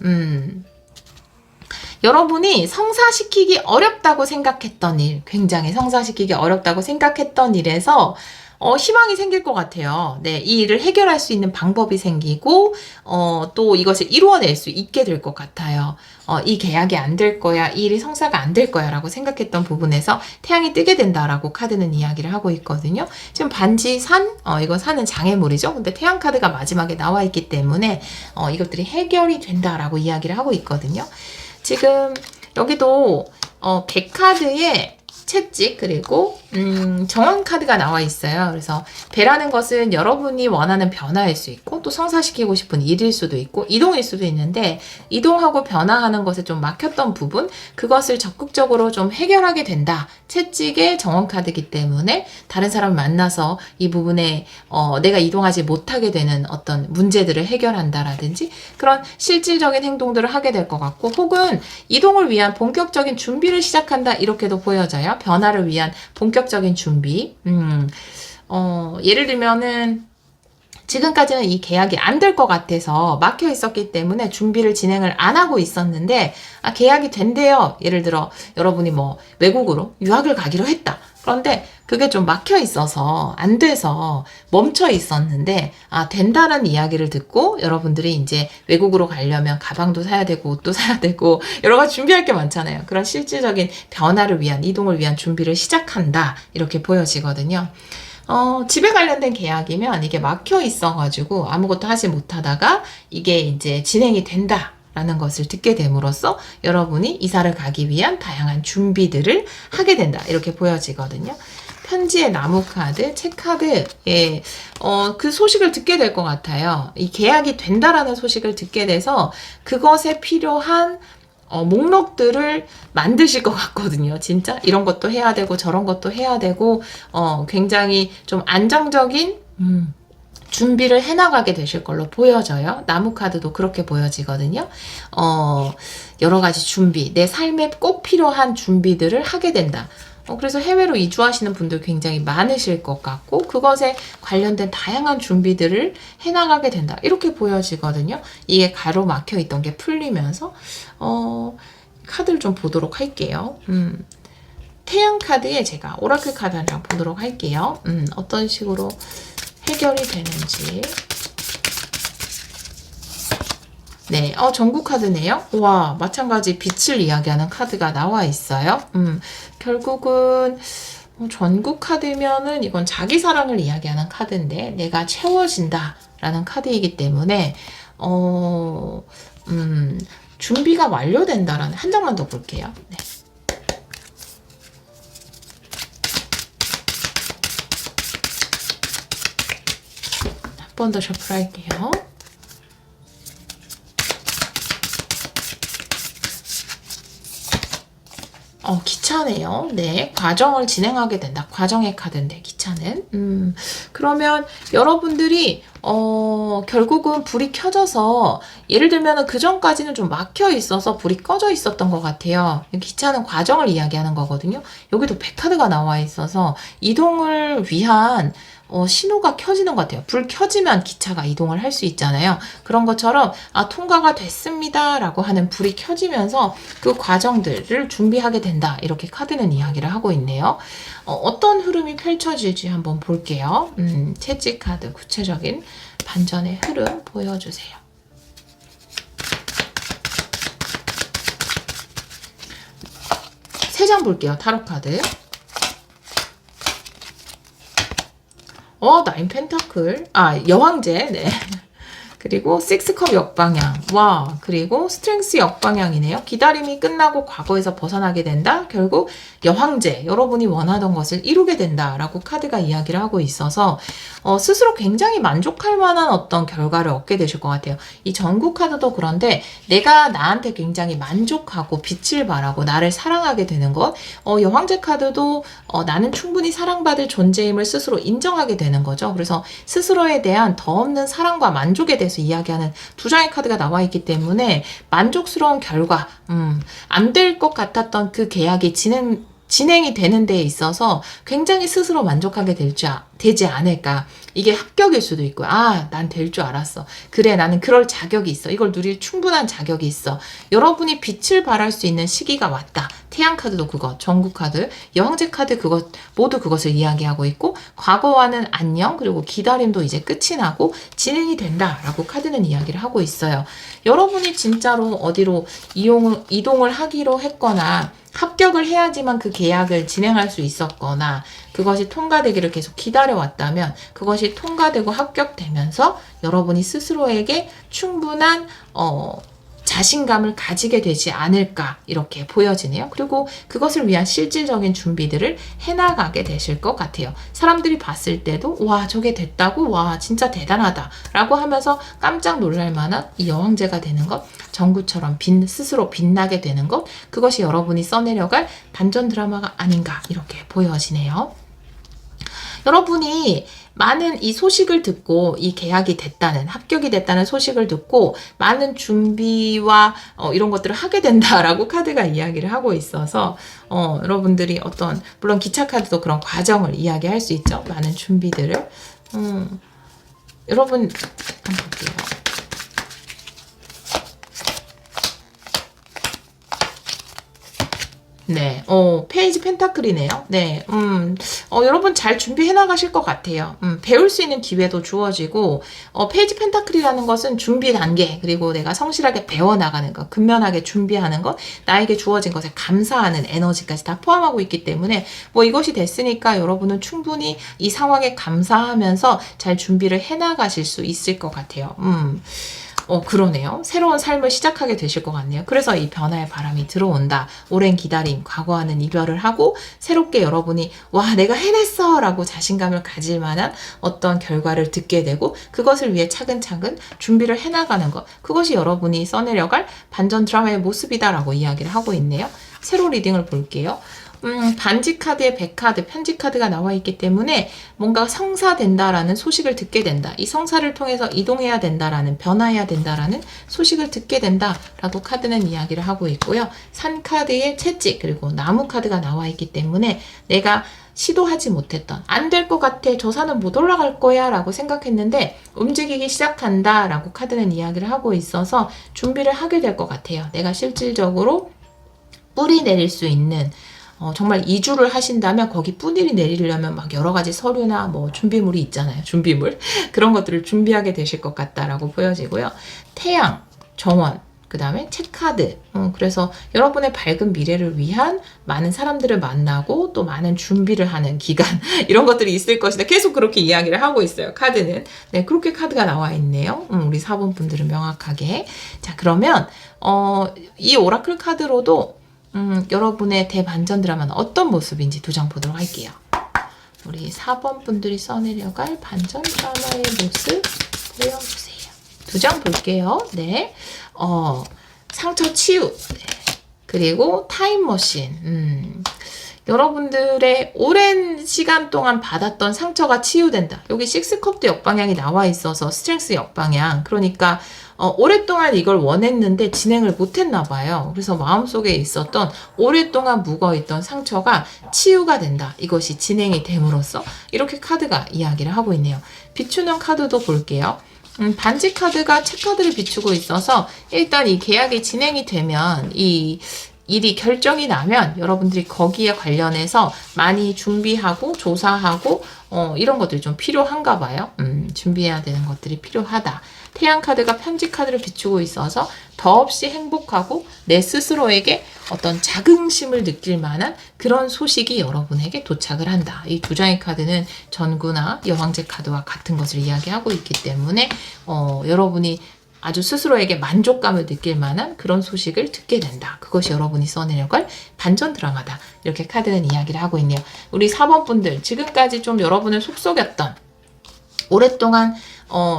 여러분이 성사시키기 어렵다고 생각했던 일, 굉장히 성사시키기 어렵다고 생각했던 일에서 희망이 생길 것 같아요. 네, 이 일을 해결할 수 있는 방법이 생기고 또 이것을 이루어낼 수 있게 될 것 같아요. 이 계약이 안 될 거야, 이 일이 성사가 안 될 거야 라고 생각했던 부분에서 태양이 뜨게 된다라고 카드는 이야기를 하고 있거든요. 지금 반지, 산, 이거 산은 장애물이죠. 근데 태양 카드가 마지막에 나와 있기 때문에 이것들이 해결이 된다라고 이야기를 하고 있거든요. 지금 여기도 백카드에 채찍, 그리고 정원 카드가 나와 있어요. 그래서 배라는 것은 여러분이 원하는 변화일 수 있고 또 성사시키고 싶은 일일 수도 있고 이동일 수도 있는데 이동하고 변화하는 것에 좀 막혔던 부분 그것을 적극적으로 좀 해결하게 된다. 채찍의 정원 카드이기 때문에 다른 사람을 만나서 이 부분에 내가 이동하지 못하게 되는 어떤 문제들을 해결한다라든지 그런 실질적인 행동들을 하게 될 것 같고 혹은 이동을 위한 본격적인 준비를 시작한다 이렇게도 보여져요. 변화를 위한 본격적인 준비. 예를 들면은 지금까지는 이 계약이 안 될 것 같아서 막혀 있었기 때문에 준비를 진행을 안 하고 있었는데 계약이 된대요. 예를 들어 여러분이 뭐 외국으로 유학을 가기로 했다. 그런데 그게 좀 막혀 있어서 안 돼서 멈춰 있었는데 된다는 이야기를 듣고 여러분들이 이제 외국으로 가려면 가방도 사야 되고 옷도 사야 되고 여러 가지 준비할 게 많잖아요. 그런 실질적인 변화를 위한 이동을 위한 준비를 시작한다 이렇게 보여지거든요. 집에 관련된 계약이면 이게 막혀 있어가지고 아무것도 하지 못하다가 이게 이제 진행이 된다. 라는 것을 듣게 됨으로써 여러분이 이사를 가기 위한 다양한 준비들을 하게 된다. 이렇게 보여지거든요. 편지의 나무 카드, 책 카드, 그 소식을 듣게 될 것 같아요. 이 계약이 된다라는 소식을 듣게 돼서 그것에 필요한 목록들을 만드실 것 같거든요. 진짜 이런 것도 해야 되고 저런 것도 해야 되고 굉장히 좀 안정적인 준비를 해나가게 되실 걸로 보여져요. 나무 카드도 그렇게 보여지거든요. 여러 가지 준비, 내 삶에 꼭 필요한 준비들을 하게 된다. 그래서 해외로 이주하시는 분들 굉장히 많으실 것 같고 그것에 관련된 다양한 준비들을 해나가게 된다. 이렇게 보여지거든요. 이게 가로막혀 있던 게 풀리면서 카드를 좀 보도록 할게요. 태양 카드에 제가 오라클 카드 한 장 보도록 할게요. 어떤 식으로 해결이 되는지. 네, 전국 카드네요. 와, 마찬가지 빛을 이야기하는 카드가 나와 있어요. 결국은 전국 카드면은 이건 자기 사랑을 이야기하는 카드인데 내가 채워진다 라는 카드이기 때문에 준비가 완료된다라는 한 장만 더 볼게요. 네. 한 번 더 셔플할게요. 기차네요. 네, 과정을 진행하게 된다. 과정의 카드인데 기차는. 그러면 여러분들이 결국은 불이 켜져서 예를 들면 그 전까지는 좀 막혀 있어서 불이 꺼져 있었던 것 같아요. 기차는 과정을 이야기하는 거거든요. 여기도 백카드가 나와 있어서 이동을 위한 신호가 켜지는 것 같아요. 불 켜지면 기차가 이동을 할 수 있잖아요. 그런 것처럼 통과가 됐습니다 라고 하는 불이 켜지면서 그 과정들을 준비하게 된다. 이렇게 카드는 이야기를 하고 있네요. 어떤 흐름이 펼쳐질지 한번 볼게요. 채찍 카드 구체적인 반전의 흐름 보여주세요. 세 장 볼게요. 타로 카드. 나인 펜타클. 여왕제. 네. 그리고 식스컵 역방향. 와, 그리고 스트렝스 역방향이네요. 기다림이 끝나고 과거에서 벗어나게 된다. 결국 여황제, 여러분이 원하던 것을 이루게 된다라고 카드가 이야기를 하고 있어서 스스로 굉장히 만족할 만한 어떤 결과를 얻게 되실 것 같아요. 이 전국 카드도 그런데 내가 나한테 굉장히 만족하고 빛을 발하고 나를 사랑하게 되는 것. 여황제 카드도 나는 충분히 사랑받을 존재임을 스스로 인정하게 되는 거죠. 그래서 스스로에 대한 더 없는 사랑과 만족에 대해서 이야기하는 두 장의 카드가 나와 있기 때문에 만족스러운 결과, 안 될 것 같았던 그 계약이 진행이 되는 데에 있어서 굉장히 스스로 만족하게 되지 않을까. 이게 합격일 수도 있고요. 난 될 줄 알았어. 그래, 나는 그럴 자격이 있어. 이걸 누릴 충분한 자격이 있어. 여러분이 빛을 발할 수 있는 시기가 왔다. 태양 카드도 그것, 전국 카드, 여왕제 카드 그것, 모두 그것을 이야기하고 있고 과거와는 안녕, 그리고 기다림도 이제 끝이 나고 진행이 된다라고 카드는 이야기를 하고 있어요. 여러분이 진짜로 어디로 이동을 하기로 했거나 합격을 해야지만 그 계약을 진행할 수 있었거나 그것이 통과되기를 계속 기다려왔다면 그것이 통과되고 합격되면서 여러분이 스스로에게 충분한 자신감을 가지게 되지 않을까 이렇게 보여지네요. 그리고 그것을 위한 실질적인 준비들을 해나가게 되실 것 같아요. 사람들이 봤을 때도 와 저게 됐다고? 와 진짜 대단하다 라고 하면서 깜짝 놀랄 만한 이 여왕제가 되는 것, 전구처럼 스스로 빛나게 되는 것, 그것이 여러분이 써내려갈 반전 드라마가 아닌가 이렇게 보여지네요. 여러분이 많은 이 소식을 듣고 이 계약이 됐다는, 합격이 됐다는 소식을 듣고 많은 준비와 이런 것들을 하게 된다라고 카드가 이야기를 하고 있어서 여러분들이 어떤, 물론 기차 카드도 그런 과정을 이야기할 수 있죠. 많은 준비들을. 여러분 한번 볼게요. 네, 페이지 펜타클이네요. 네, 여러분 잘 준비해 나가실 것 같아요. 배울 수 있는 기회도 주어지고, 페이지 펜타클이라는 것은 준비 단계, 그리고 내가 성실하게 배워나가는 것, 근면하게 준비하는 것, 나에게 주어진 것에 감사하는 에너지까지 다 포함하고 있기 때문에, 뭐 이것이 됐으니까 여러분은 충분히 이 상황에 감사하면서 잘 준비를 해 나가실 수 있을 것 같아요. 그러네요. 새로운 삶을 시작하게 되실 것 같네요. 그래서 이 변화의 바람이 들어온다. 오랜 기다림, 과거와는 이별을 하고 새롭게 여러분이 와 내가 해냈어 라고 자신감을 가질 만한 어떤 결과를 듣게 되고 그것을 위해 차근차근 준비를 해나가는 것. 그것이 여러분이 써내려갈 반전 드라마의 모습이다 라고 이야기를 하고 있네요. 새로 리딩을 볼게요. 반지 카드에 백카드, 편지 카드가 나와 있기 때문에 뭔가 성사된다라는 소식을 듣게 된다. 이 성사를 통해서 이동해야 된다라는, 변화해야 된다라는 소식을 듣게 된다라고 카드는 이야기를 하고 있고요. 산 카드에 채찍, 그리고 나무 카드가 나와 있기 때문에 내가 시도하지 못했던, 안 될 것 같아, 저 산은 못 올라갈 거야 라고 생각했는데 움직이기 시작한다 라고 카드는 이야기를 하고 있어서 준비를 하게 될 것 같아요. 내가 실질적으로 뿌리 내릴 수 있는, 정말 이주를 하신다면 거기 뿌리를 내리려면 막 여러 가지 서류나 뭐 준비물이 있잖아요. 준비물. 그런 것들을 준비하게 되실 것 같다라고 보여지고요. 태양, 정원, 그 다음에 책카드. 그래서 여러분의 밝은 미래를 위한 많은 사람들을 만나고 또 많은 준비를 하는 기간 이런 것들이 있을 것이다. 계속 그렇게 이야기를 하고 있어요. 카드는. 네, 그렇게 카드가 나와 있네요. 우리 4번 분들은 명확하게. 자, 그러면 이 오라클 카드로도 여러분의 대반전 드라마는 어떤 모습인지 두 장 보도록 할게요. 우리 4번 분들이 써내려갈 반전 드라마의 모습 보여주세요. 두 장 볼게요. 네. 상처 치유. 네. 그리고 타임머신. 여러분들의 오랜 시간 동안 받았던 상처가 치유된다. 여기 6컵도 역방향이 나와 있어서 스트렝스 역방향. 그러니까 오랫동안 이걸 원했는데 진행을 못했나 봐요. 그래서 마음속에 있었던 오랫동안 묵어있던 상처가 치유가 된다. 이것이 진행이 됨으로써 이렇게 카드가 이야기를 하고 있네요. 비추는 카드도 볼게요. 반지 카드가 책 카드를 비추고 있어서 일단 이 계약이 진행이 되면 이 일이 결정이 나면 여러분들이 거기에 관련해서 많이 준비하고 조사하고 이런 것들이 좀 필요한가 봐요. 준비해야 되는 것들이 필요하다. 태양 카드가 편지 카드를 비추고 있어서 더없이 행복하고 내 스스로에게 어떤 자긍심을 느낄 만한 그런 소식이 여러분에게 도착을 한다. 이 두 장의 카드는 전구나 여왕제 카드와 같은 것을 이야기하고 있기 때문에 여러분이 아주 스스로에게 만족감을 느낄 만한 그런 소식을 듣게 된다. 그것이 여러분이 써내려갈 반전 드라마다. 이렇게 카드는 이야기를 하고 있네요. 우리 4번 분들, 지금까지 좀 여러분을 속속였던, 오랫동안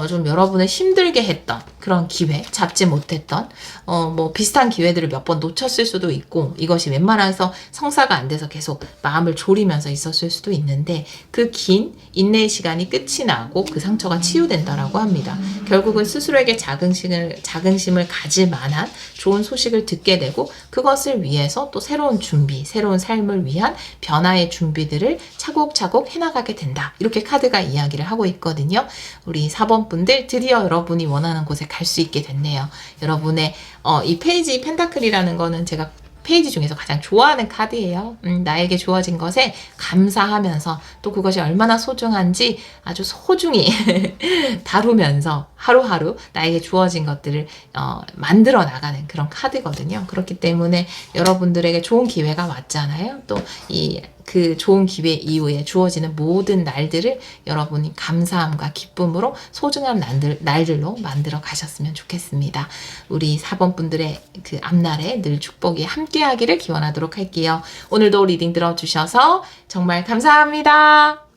좀 여러분을 힘들게 했던 그런 기회, 잡지 못했던 뭐 비슷한 기회들을 몇 번 놓쳤을 수도 있고 이것이 웬만해서 성사가 안 돼서 계속 마음을 졸이면서 있었을 수도 있는데 그 긴 인내의 시간이 끝이 나고 그 상처가 치유된다라고 합니다. 결국은 스스로에게 자긍심을 가질 만한 좋은 소식을 듣게 되고 그것을 위해서 또 새로운 준비, 새로운 삶을 위한 변화의 준비들을 차곡차곡 해나가게 된다. 이렇게 카드가 이야기를 하고 있거든요. 우리 4번 분들 드디어 여러분이 원하는 곳에 갈 수 있게 됐네요. 여러분의 이 페이지 펜타클이라는 거는 제가 페이지 중에서 가장 좋아하는 카드예요. 나에게 주어진 것에 감사하면서 또 그것이 얼마나 소중한지 아주 소중히 다루면서 하루하루 나에게 주어진 것들을 만들어 나가는 그런 카드거든요. 그렇기 때문에 여러분들에게 좋은 기회가 왔잖아요. 또 그 좋은 기회 이후에 주어지는 모든 날들을 여러분이 감사함과 기쁨으로 소중한 날들로 만들어 가셨으면 좋겠습니다. 우리 4번 분들의 그 앞날에 늘 축복이 함께 하기를 기원하도록 할게요. 오늘도 리딩 들어주셔서 정말 감사합니다.